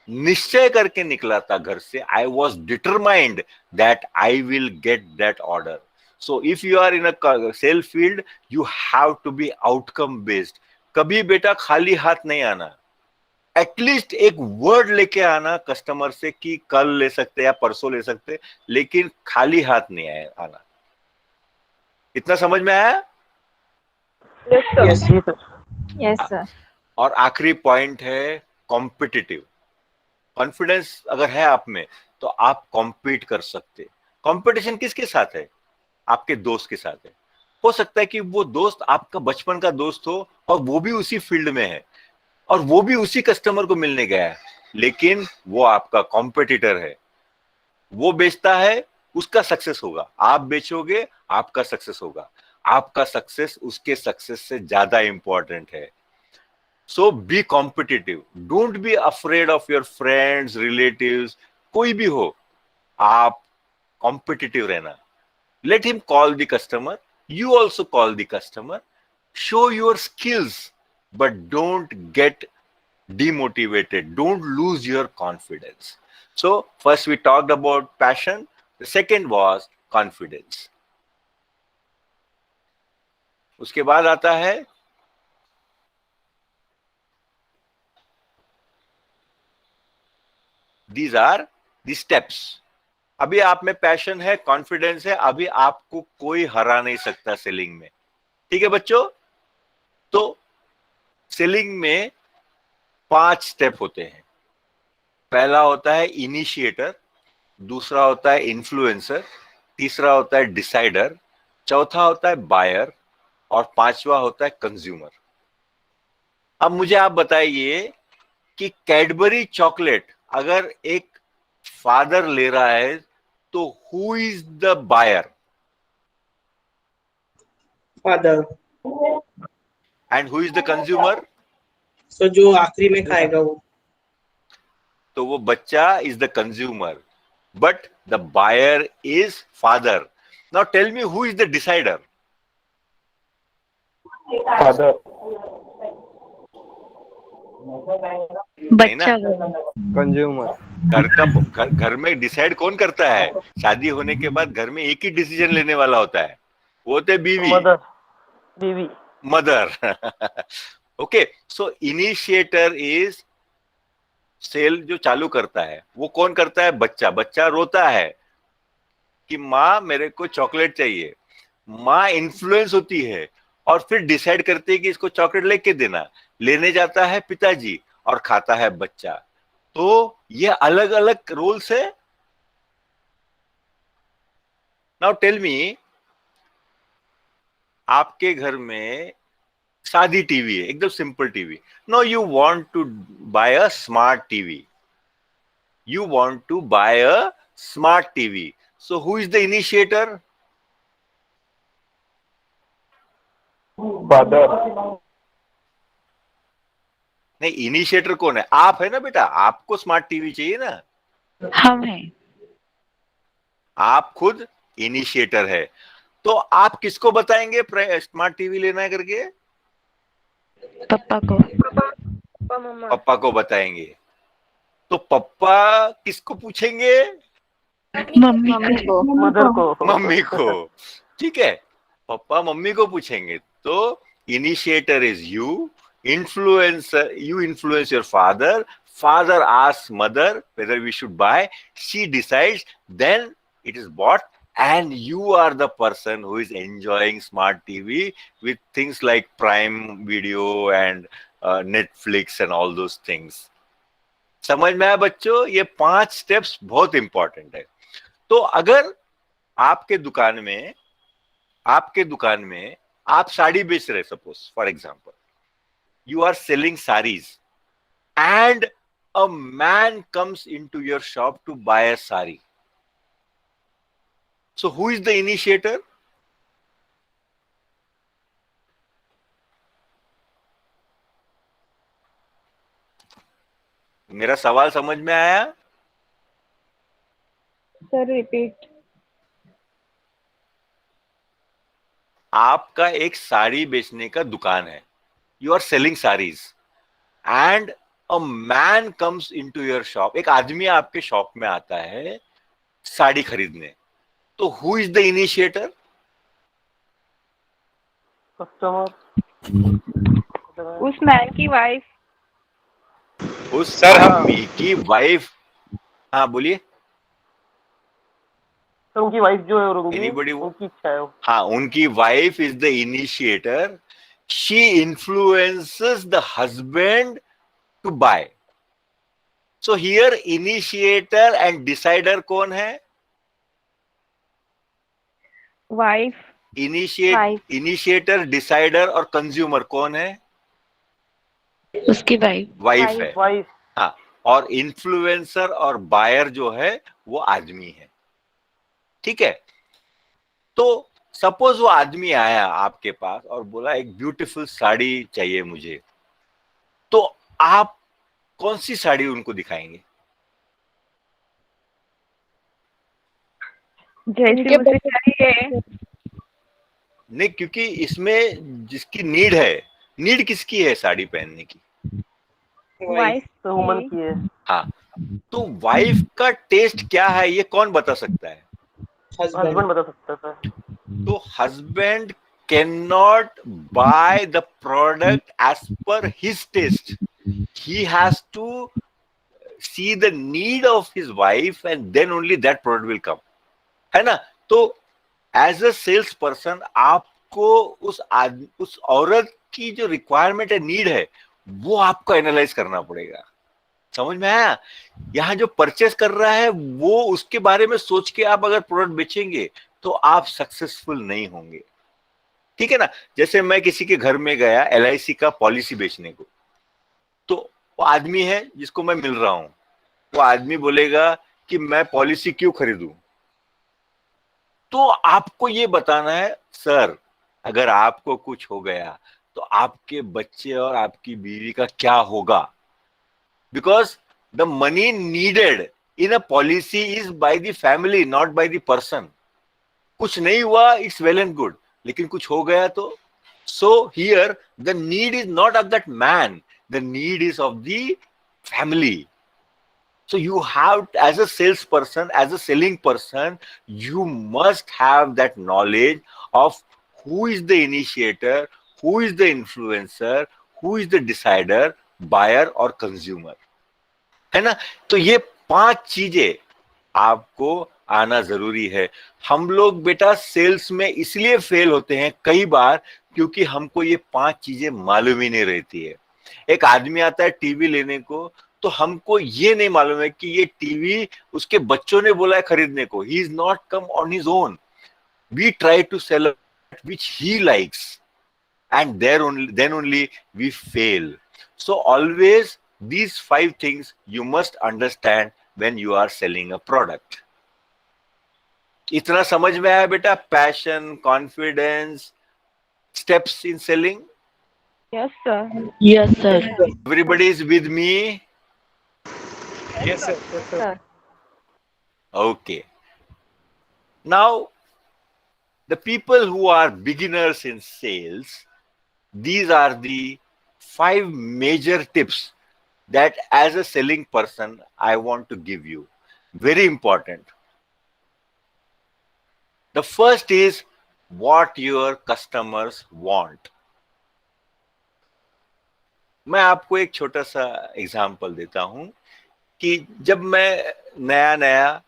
निश्चय करके निकला था घर से। I was determined that I will get that order. So if you are in a sale field, you have to be outcome based. कभी बेटा खाली हाथ नहीं आना। एटलीस्ट एक वर्ड लेके आना कस्टमर से कि कल ले सकते या परसों ले सकते, लेकिन खाली हाथ नहीं आना। इतना समझ में आया? Yes, sir. और आखिरी पॉइंट है कॉम्पिटिटिव। कॉन्फिडेंस अगर है आप में तो आप कॉम्पीट कर सकते। कंपटीशन किसके साथ है? आपके दोस्त के साथ है। हो सकता है कि वो दोस्त आपका बचपन का दोस्त हो और वो भी उसी फील्ड में है और वो भी उसी कस्टमर को मिलने गया है, लेकिन वो आपका कॉम्पिटिटर है। वो बेचता है, उसका सक्सेस होगा। आप बेचोगे, आपका सक्सेस होगा। आपका सक्सेस उसके सक्सेस से ज्यादा इंपॉर्टेंट है। So be competitive. Don't be afraid of your friends, relatives, कोई भी हो, आप कॉम्पिटिटिव रहना। Let him call the customer, you also call the customer. Show your skills, but don't get demotivated. Don't lose your confidence. So first we talked about passion. The second was confidence. उसके बाद आता है these are the steps. अभी आप में passion है, confidence है, अभी आपको कोई हरा नहीं सकता सेलिंग में। ठीक है बच्चों? तो सेलिंग में 5 स्टेप होते हैं। पहला होता है इनिशिएटर, दूसरा होता है इन्फ्लुएंसर, तीसरा होता है डिसाइडर, चौथा होता है बायर और 5वां होता है कंज्यूमर। अब मुझे आप बताइए कि कैडबरी चॉकलेट अगर एक फादर ले रहा है तो who is the buyer? Father. And who is the consumer? So जो आखिरी में खाएगा वो। तो वो बच्चा is the consumer, but the buyer is father. Now tell me who is the decider? Father. बच्चा। कंज्यूमर। घर में डिसाइड कौन करता है? शादी होने के बाद घर में एक ही डिसीजन लेने वाला होता है, वो होते बीवी। मदर। बीवी। Mother. Okay, so initiator is sell जो चालू करता है, वो कौन करता है? बच्चा। बच्चा रोता है कि माँ मेरे को चॉकलेट चाहिए। माँ इन्फ्लुएंस होती है और फिर डिसाइड करती है कि इसको चॉकलेट लेके देना। लेने जाता है पिताजी और खाता है बच्चा। तो ये अलग अलग रोल्स है। नाउ टेल मी, आपके घर में सादी टीवी है, एकदम simple TV. No, you want to buy a smart TV. You want to buy a smart TV. So who is the initiator? Father. नहीं, इनिशिएटर कौन है? आप है ना बेटा, आपको स्मार्ट टीवी चाहिए ना। हम हैं। आप खुद इनिशिएटर है। तो आप किसको बताएंगे स्मार्ट टीवी लेना है करके? पापा को। पापा को बताएंगे। तो पापा किसको पूछेंगे? मम्मी को। मदर को। मम्मी को। ठीक है, पापा मम्मी को पूछेंगे। तो initiator is you, influencer, you influence your father, Father asks mother whether we should buy. She decides, then it is bought, and you are the person who is enjoying smart TV with things like Prime Video and Netflix and all those things. समझ में आया बच्चों? ये 5 steps बहुत important है. तो अगर आपके दुकान में आप साड़ी बेच रहे, suppose for example you are selling sarees and a man comes into your shop to buy a saree. So who is the initiator? मेरा सवाल समझ में आया? Sir, repeat. आपका एक साड़ी बेचने का दुकान है. You are selling sarees and a man comes into your shop. एक आदमी आपके शॉप में आता है साड़ी खरीदने. तो who is the initiator? Customer, उस मैन की वाइफ. उस आदमी की वाइफ. हाँ बोलिए. तो उनकी वाइफ जो है Anybody? उनकी इच्छा है. हाँ, उनकी wife is the initiator. She influences the husband to buy. So here initiator and decider कौन है? वाइफ. इनिशिएटर, डिसाइडर और कंज्यूमर कौन है? उसकी वाइफ. वाइफ है. वाइफ. हाँ, और इन्फ्लुएंसर और बायर जो है वो आदमी है. ठीक है. तो सपोज वो आदमी आया आपके पास और बोला एक ब्यूटीफुल साड़ी चाहिए मुझे. तो आप कौन सी साड़ी उनको दिखाएंगे? जैसी मुझे चाहिए. नहीं, क्योंकि इसमें जिसकी नीड है, नीड किसकी है साड़ी पहनने की? वाइफ. तो वुमन की है. हाँ, तो वाइफ का टेस्ट क्या है ये कौन बता सकता है? हस्बैंड बता सकता था. तो husband can not buy the product as per his taste. He has to see the need of his wife and then only that product will come. है ना? तो एज अ सेल्स पर्सन आपको उस औरत की जो रिक्वायरमेंट है, need है, वो आपको एनालाइज करना पड़ेगा. समझ में आया? यहाँ जो परचेस कर रहा है वो उसके बारे में सोच के आप अगर प्रोडक्ट बेचेंगे तो आप सक्सेसफुल नहीं होंगे. ठीक है ना? जैसे मैं किसी के घर में गया LIC का पॉलिसी बेचने को, तो वो आदमी है जिसको मैं मिल रहा हूं, वो आदमी बोलेगा कि मैं पॉलिसी क्यों खरीदूं. तो आपको ये बताना है, सर अगर आपको कुछ हो गया तो आपके बच्चे और आपकी बीवी का क्या होगा? Because the money needed in a policy is by the family, not buy the person. कुछ नहीं हुआ, इट्स वेल एंड गुड, लेकिन कुछ हो गया तो. So here the need is not of that man, the need is of the family. So you have, as a salesperson, as a selling person, you must have that knowledge of who is the initiator, who is the influencer, who is the decider, buyer or consumer. है ना? तो ये 5 चीजें आपको आना जरूरी है. हम लोग बेटा सेल्स में इसलिए फेल होते हैं कई बार क्योंकि हमको ये 5 चीजें मालूम ही नहीं रहती है. एक आदमी आता है टीवी लेने को, तो हमको ये नहीं मालूम है कि ये टीवी उसके बच्चों ने बोला है खरीदने को. He is not come on his own. We try to sell which he likes and then only we fail. So always these 5 things you must understand when you are selling a product. इतना समझ में आया बेटा? Passion, confidence, steps in selling. Yes, sir. Yes, sir. Everybody is with me? Yes, sir. Yes, sir. Okay. Now the people who are beginners in sales, these are the 5 major tips that as a selling person I want to give you. Very important. The first is what your customers want. मैं आपको एक छोटा सा example देता हूं कि जब मैं नया नया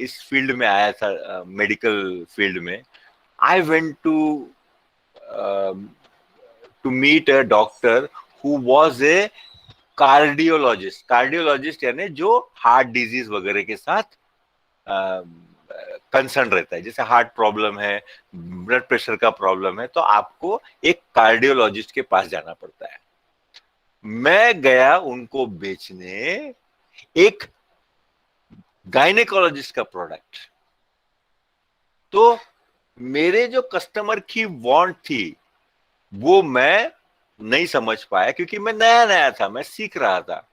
इस फील्ड में आया था, मेडिकल फील्ड में, I went to meet a doctor who was a cardiologist यानी जो हार्ट डिजीज वगैरह के साथ कंसर्न रहता है। जैसे हार्ट प्रॉब्लम है, ब्लड प्रेशर का प्रॉब्लम है, तो आपको एक कार्डियोलॉजिस्ट के पास जाना पड़ता है। मैं गया उनको बेचने एक गायनेकोलॉजिस्ट का प्रोडक्ट। तो मेरे जो कस्टमर की वांट थी वो मैं नहीं समझ पाया, क्योंकि मैं नया नया था, मैं सीख रहा था।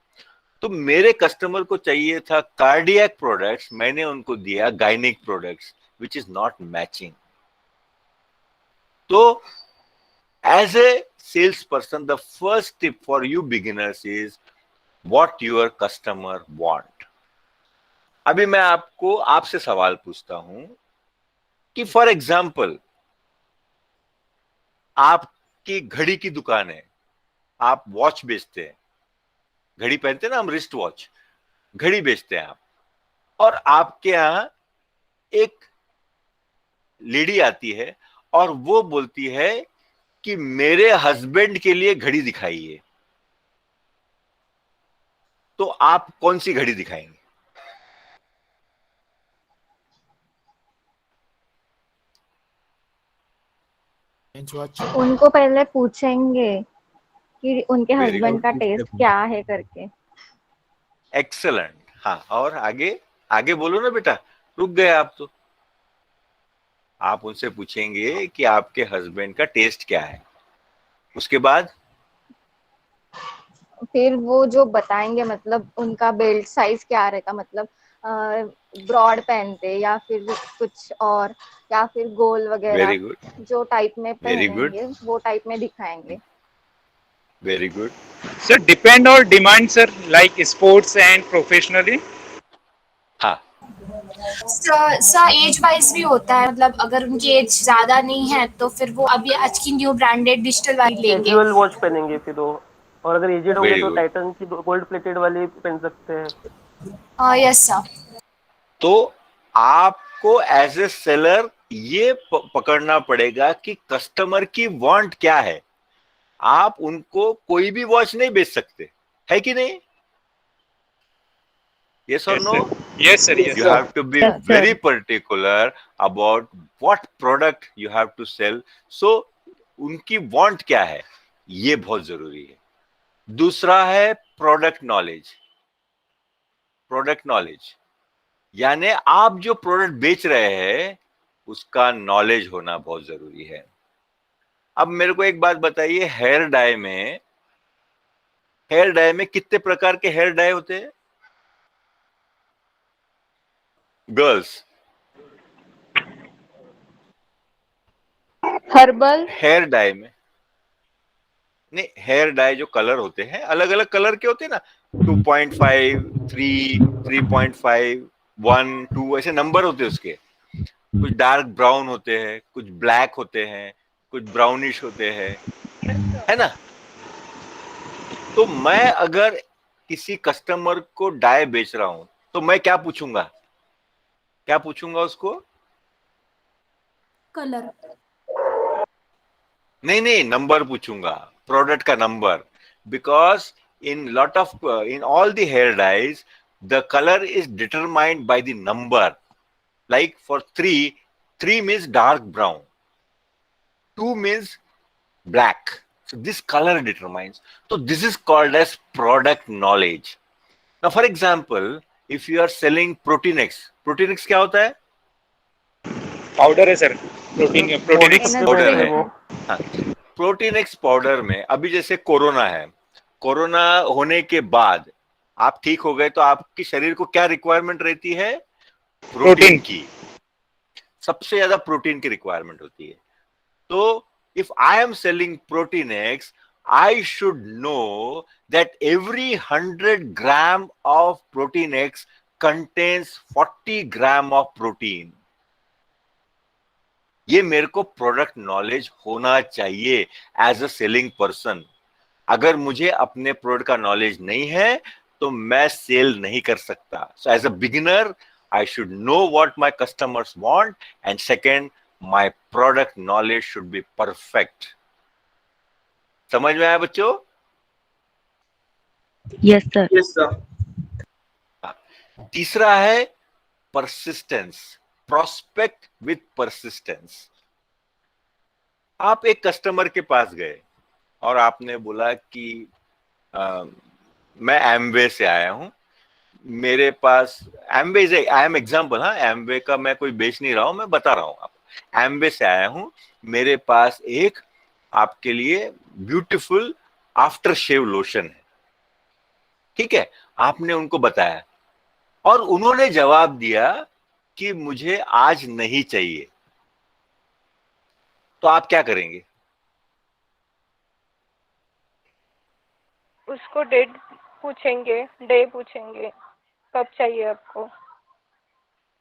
तो मेरे कस्टमर को चाहिए था कार्डियक प्रोडक्ट्स, मैंने उनको दिया गायनिक products, which is not matching. तो as a sales person, the first tip for you beginners is what your customer want. अभी मैं आपसे सवाल पूछता हूं कि फॉर एग्जाम्पल आपकी घड़ी की दुकान है, आप वॉच बेचते हैं, घड़ी पहनते हैं ना हम, रिस्ट वॉच, घड़ी बेचते हैं आप, और आपके यहां एक लेडी आती है और वो बोलती है कि मेरे हस्बैंड के लिए घड़ी दिखाइए, तो आप कौन सी घड़ी दिखाएंगे? उनको पहले पूछेंगे कि उनके Very हस्बैंड good. का टेस्ट क्या है करके। एक्सेलेंट। हाँ, और आगे आगे बोलो ना बेटा, रुक गए आप तो। आप उनसे पूछेंगे कि आपके हस्बैंड का टेस्ट क्या है, उसके बाद फिर वो जो बताएंगे, मतलब उनका बेल्ट साइज क्या रहेगा, मतलब ब्रॉड पहनते या फिर कुछ और, या फिर गोल वगैरह, वेरी गुड, जो टाइप में वेरी गुड, पहनेंगे वो टाइप में दिखाएंगे। Very good. Sir, depend or demand, sir, like sports and professionally. हाँ, सर एज वाइज भी होता है, मतलब अगर उनकी एज ज्यादा नहीं है तो फिर वो अभी आज की न्यू ब्रांडेड डिजिटल वाली लेंगे। कैजुअल वॉच पहनेंगे फिर वो, और अगर एजेड होंगे वेरी तो गुड। टाइटन की गोल्ड प्लेटेड वाली पहन सकते हैं। Yes sir. तो आपको एज ए सेलर ये पकड़ना पड़ेगा कि कस्टमर की वांट क्या है। आप उनको कोई भी वॉच नहीं बेच सकते, है कि नहीं? Yes or Yes, no? sir. Yes, sir. Yes, You sir. have to be Yes, sir. very particular about what product you have to sell. So, उनकी वांट क्या है, ये बहुत जरूरी है। दूसरा है प्रोडक्ट नॉलेज। प्रोडक्ट नॉलेज यानी आप जो प्रोडक्ट बेच रहे हैं उसका नॉलेज होना बहुत जरूरी है। अब मेरे को एक बात बताइए, हेयर डाई में कितने प्रकार के हेयर डाई होते हैं गर्ल्स? हर्बल। हेयर डाई में नहीं, हेयर डाई जो कलर होते हैं अलग अलग कलर के होते हैं ना, 2.5, 3, 3.5, 1, 2 ऐसे नंबर होते हैं उसके। कुछ डार्क ब्राउन होते हैं, कुछ ब्लैक होते हैं, कुछ ब्राउनिश होते हैं, है ना? तो मैं अगर किसी कस्टमर को डाई बेच रहा हूं तो मैं क्या पूछूंगा उसको? कलर नहीं, नंबर पूछूंगा, प्रोडक्ट का number. Because in all the hair dyes the color is determined by the number. Like for 3 means dark brown, 2 means black, so this color determines. So this is called as product knowledge. Now for example, if you are selling Protein-X क्या होता है? Powder है, sir. Protein-X powder है। वो हाँ, Protein-X powder में अभी जैसे कोरोना है, कोरोना होने के बाद आप ठीक हो गए तो आपके शरीर को क्या रिक्वायरमेंट रहती है? प्रोटीन की। सबसे ज्यादा प्रोटीन की रिक्वायरमेंट होती है। तो if I am selling Protein-X, I should know that every 100 gram of Protein-X contains 40 gram of protein. ये मेरे को प्रोडक्ट नॉलेज होना चाहिए एज अ सेलिंग पर्सन। अगर मुझे अपने प्रोडक्ट का नॉलेज नहीं है तो मैं सेल नहीं कर सकता. So as a beginner I should know what my customers want, and second, my product knowledge should be perfect. समझ में आया बच्चों? Yes, sir. Yes, sir. तीसरा है persistence. Prospect with persistence. आप एक कस्टमर के पास गए और आपने बोला कि मैं एमवे से आया हूं, मेरे पास एमवे से, आई एम एग्जाम्पल, हाँ, एमवे का मैं कोई बेच नहीं रहा हूं, मैं बता रहा हूं आपको. एमवे से आया हूं, मेरे पास एक आपके लिए ब्यूटीफुल आफ्टर शेव लोशन है. ठीक है, आपने उनको बताया और उन्होंने जवाब दिया कि मुझे आज नहीं चाहिए. तो आप क्या करेंगे? उसको डेट पूछेंगे, डे पूछेंगे, कब चाहिए आपको.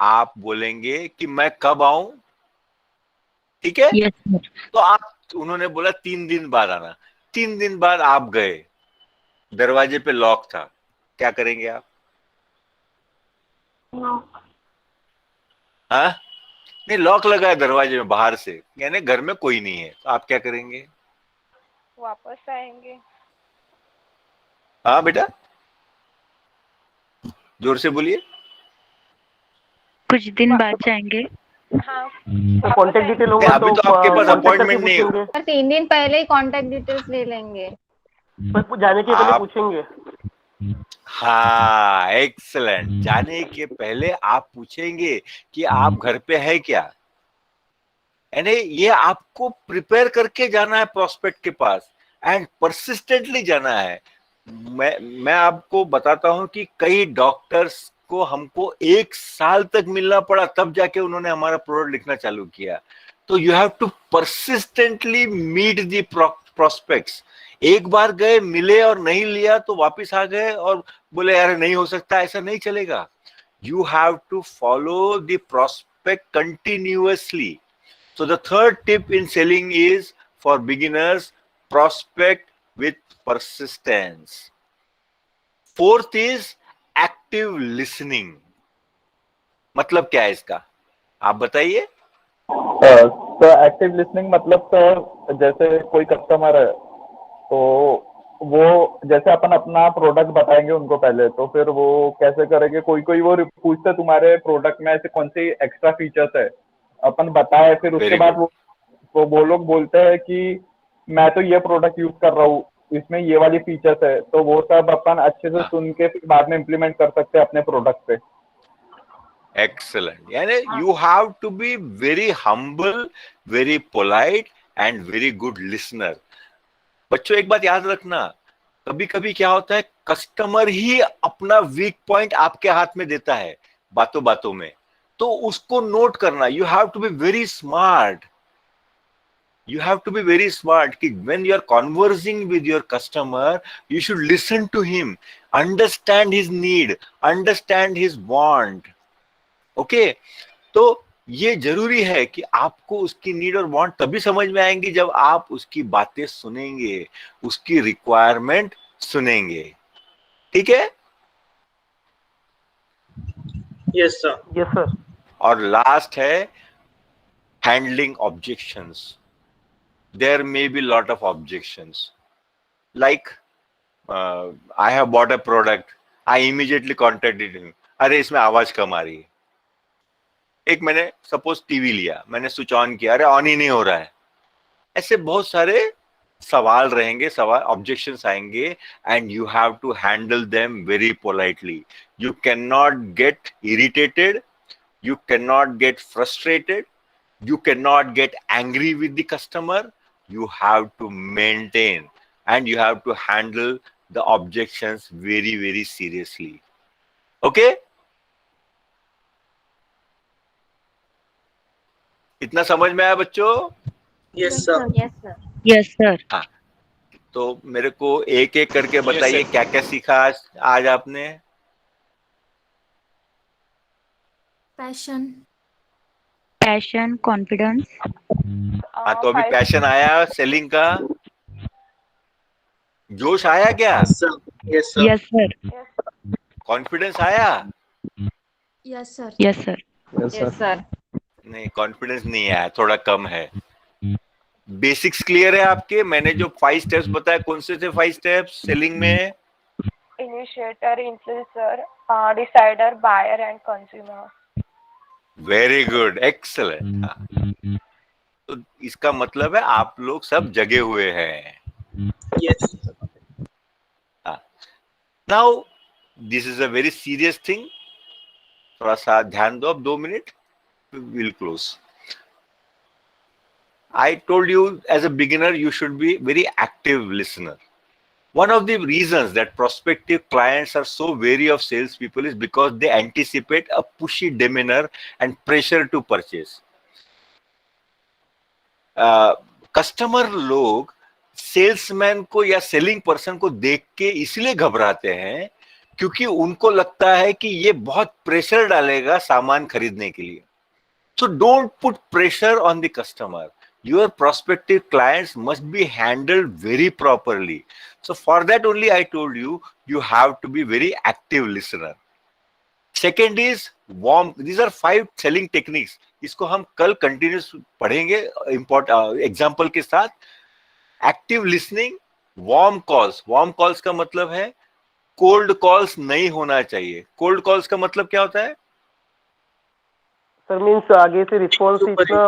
आप बोलेंगे कि मैं कब आऊं. ठीक है, Yes, sir. तो आप, उन्होंने बोला 3 दिन बाद आना. 3 दिन बाद आप गए, दरवाजे पे लॉक था, क्या करेंगे आप? हाँ, नहीं, लॉक लगा है दरवाजे में बाहर से, यानी घर में कोई नहीं है, तो आप क्या करेंगे? वापस आएंगे. हाँ बेटा, जोर से बोलिए. कुछ दिन बाद जाएंगे. हाँ, कॉन्टेक्ट डिटेल होगा अभी तो आपके पास contact करके अपॉइंटमेंट नहीं है. पूछेंगे. पर 3 दिन पहले ही कांटेक्ट डिटेल्स ले लेंगे. पर जाने के पहले आप- पूछेंगे. हाँ, एक्सलेंट. जाने के पहले आप पूछेंगे कि आप घर पे है क्या. यानी ये आपको प्रिपेयर करके जाना है प्रोस्पेक्ट के पास, एंड परसिस्टेंटली जाना है. मैं आपको बताता हूं कि कई डॉक्टर्स को हमको 1 साल तक मिलना पड़ा, तब जाके उन्होंने हमारा प्रोडक्ट लिखना चालू किया. तो you have to persistently meet the prospects. एक बार गए, मिले और नहीं लिया तो वापस आ गए और बोले यार नहीं हो सकता, ऐसा नहीं चलेगा. You have to follow the prospect continuously. So the third tip in selling is for beginners, prospect with persistence. Fourth is active listening. मतलब क्या है इसका, आप बताइए. तो एक्टिव लिसनिंग मतलब सर, जैसे कोई कस्टमर है तो वो, जैसे अपन अपना प्रोडक्ट बताएंगे उनको पहले, तो फिर वो कैसे करेंगे, कोई कोई वो पूछते तुम्हारे प्रोडक्ट में ऐसे कौन सी एक्स्ट्रा फीचर्स है, अपन बताए, फिर उसके Very बाद good. वो लोग बोलते हैं कि मैं तो ये प्रोडक्ट यूज कर रहा हूँ, इसमें ये वाली फीचर्स है, तो वो सब अपन अच्छे से हाँ. सुन के फिर बाद में इम्प्लीमेंट कर सकते हैं अपने प्रोडक्ट पे. Excellent. यानी you have to be very humble, very polite and very good listener. बच्चों एक बात याद रखना, कभी कभी क्या होता है, कस्टमर ही अपना वीक पॉइंट आपके हाथ में देता है बातों बातों में, तो उसको नोट करना. You have to be very smart. You have to be very smart कि when you are conversing with your customer, you should listen to him, understand his need, understand his want. Okay? तो ये जरूरी है कि आपको उसकी need और want तभी समझ में आएंगी जब आप उसकी बातें सुनेंगे, उसकी रिक्वायरमेंट सुनेंगे. ठीक है? Yes, sir. Yes, sir. और लास्ट है handling objections. There may be lot of objections. Like, I have bought a product. I immediately contacted him. अरे इसमें आवाज कम आ रही है. एक मैंने सपोज टीवी लिया, मैंने स्विच ऑन किया, अरे ऑन ही नहीं हो रहा है. ऐसे बहुत सारे सवाल रहेंगे, सवाल ऑब्जेक्शंस आएंगे, and you have to handle them very politely. You can not get irritated, you cannot get frustrated, you cannot get angry with the customer. You have to maintain and you have to handle the objections very, very seriously. Okay? इतना समझ में आया बच्चों? Yes, sir. Yes, sir. Yes, sir. हाँ, तो मेरे को एक एक करके बताइए क्या क्या सीखा आज आपने. पैशन. Passion, confidence. हाँ, तो अभी पैशन आया सेलिंग का. जोश आया क्या? Yes, sir. Yes, sir. Yes, sir. Confidence आया? Yes sir. Yes, sir. Yes sir. नहीं, कॉन्फिडेंस नहीं आया, थोड़ा कम है। बेसिक्स क्लियर है आपके? मैंने जो 5 स्टेप्स बताए, कौन से थे 5 स्टेप्स सेलिंग में? Initiator, influencer, decider, buyer and consumer. Very good, excellent. तो इसका मतलब है आप लोग सब जगे हुए हैं। Yes. Now this is a very serious thing, थोड़ा सा ध्यान दो। अब 2 minute, will close. I told you as a beginner you should be very active listener. One of the reasons that prospective clients are so wary of salespeople is because they anticipate a pushy demeanor and pressure to purchase. Customer लोग salesman को या selling person को देख के इसलिए घबराते हैं क्योंकि उनको लगता है कि ये बहुत प्रेशर डालेगा सामान खरीदने के लिए। So don't put pressure on the customer. Your prospective clients must be handled very properly. So for that only I told you, you have to be very active listener. Second is warm. These are 5 selling techniques. इसको हम कल continuous पढ़ेंगे example के साथ। Active listening, warm calls. Warm calls का मतलब है cold calls नहीं होना चाहिए। कोल्ड कॉल्स का मतलब क्या होता है? सर मीन्स आगे से रिस्पॉन्स इतना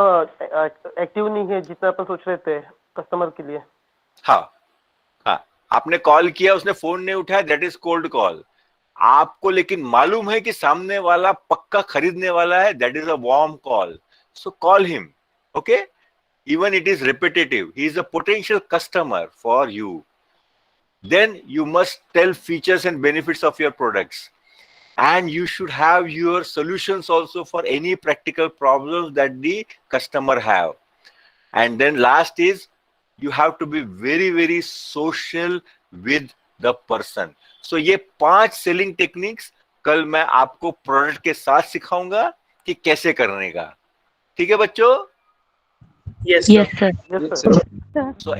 एक्टिव नहीं है जितना अपन सोच रहे थे कस्टमर के लिए। हाँ हाँ, आपने कॉल किया, उसने फोन नहीं उठाया, दैट इज कोल्ड कॉल। आपको लेकिन मालूम है कि सामने वाला पक्का खरीदने वाला है, that is a warm call. So call him, okay, even it is repetitive. He is a potential customer for you. Then you must tell features and benefits of your products, and you should have your solutions also for any practical problems that the customer have. And then last is you have to be very very social with the person. So ये 5 selling techniques कल मैं आपको product के साथ सिखाऊंगा कि कैसे करने का। ठीक है बच्चों? Yes, Yes, sir. sir. Yes sir. So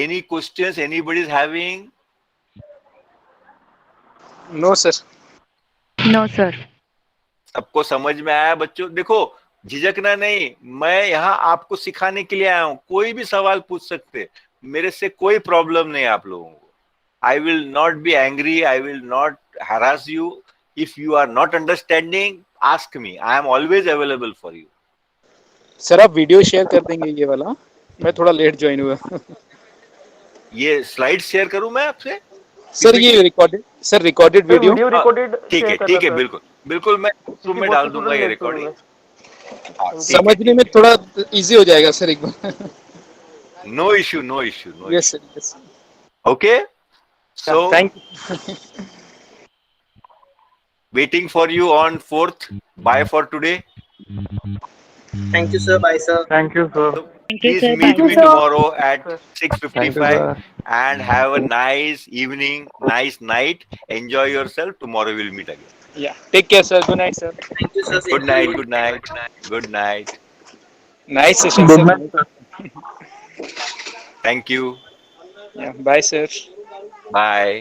any questions anybody is having? No, sir. No, sir. सबको समझ में आया बच्चों? देखो, झिझकना नहीं, मैं यहाँ आपको सिखाने के लिए आया हूँ। कोई भी सवाल पूछ सकते, मेरे से कोई प्रॉब्लम नहीं आप लोगों को। I will not be angry, I will not harass you. If you are not understanding, ask me. I am always available for you. Sir आप वीडियो शेयर कर देंगे ये वाला? मैं थोड़ा लेट ज्वाइन हुआ। ये स्लाइड शेयर करूं मैं आपसे? सर ये recorded, sir recorded video. Video recorded ठीक है, ठीक है, बिल्कुल बिल्कुल, मैं क्योंकि में बहुत डाल से दूंगा student ये लेट शुरू रिकॉर्डिंग। हुए। समझने में थोड़ा इजी हो जाएगा सर एक बार। No issue, no issue, no yes issue. Sir, yes. Okay, so thank waiting for you on 4th. Bye for today. Thank you, sir. Bye, sir. Thank you sir. Thank you, Please sir. meet Bye. me tomorrow at Thank you, 6:55 sir. and have a nice evening, nice night. Enjoy yourself. Tomorrow we'll meet again. या take care sir, good night sir. Thank you, sir. Same Good to night, you. good night, good night. Nice session good sir. Night sir. Thank you. या bye sir. Bye.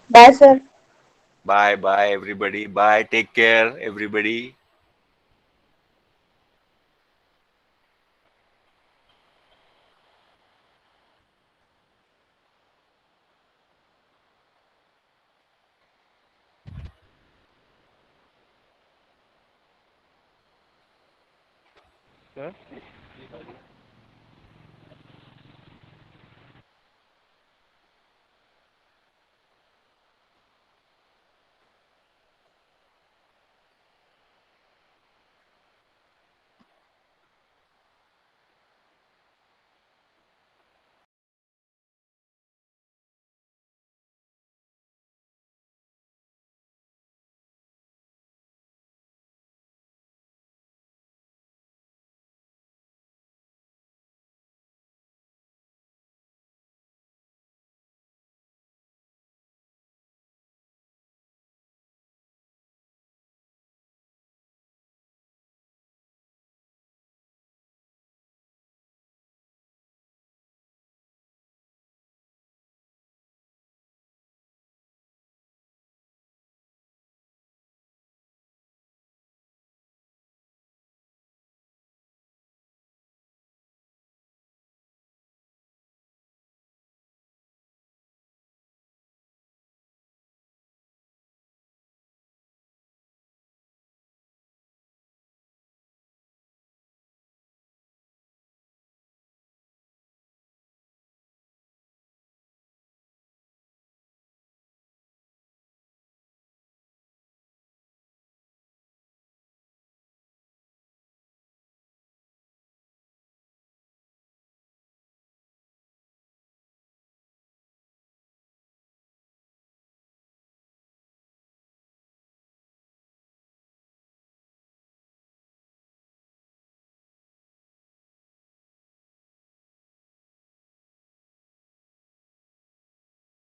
Bye sir. Bye, bye, everybody. Bye. Take care, everybody. Sir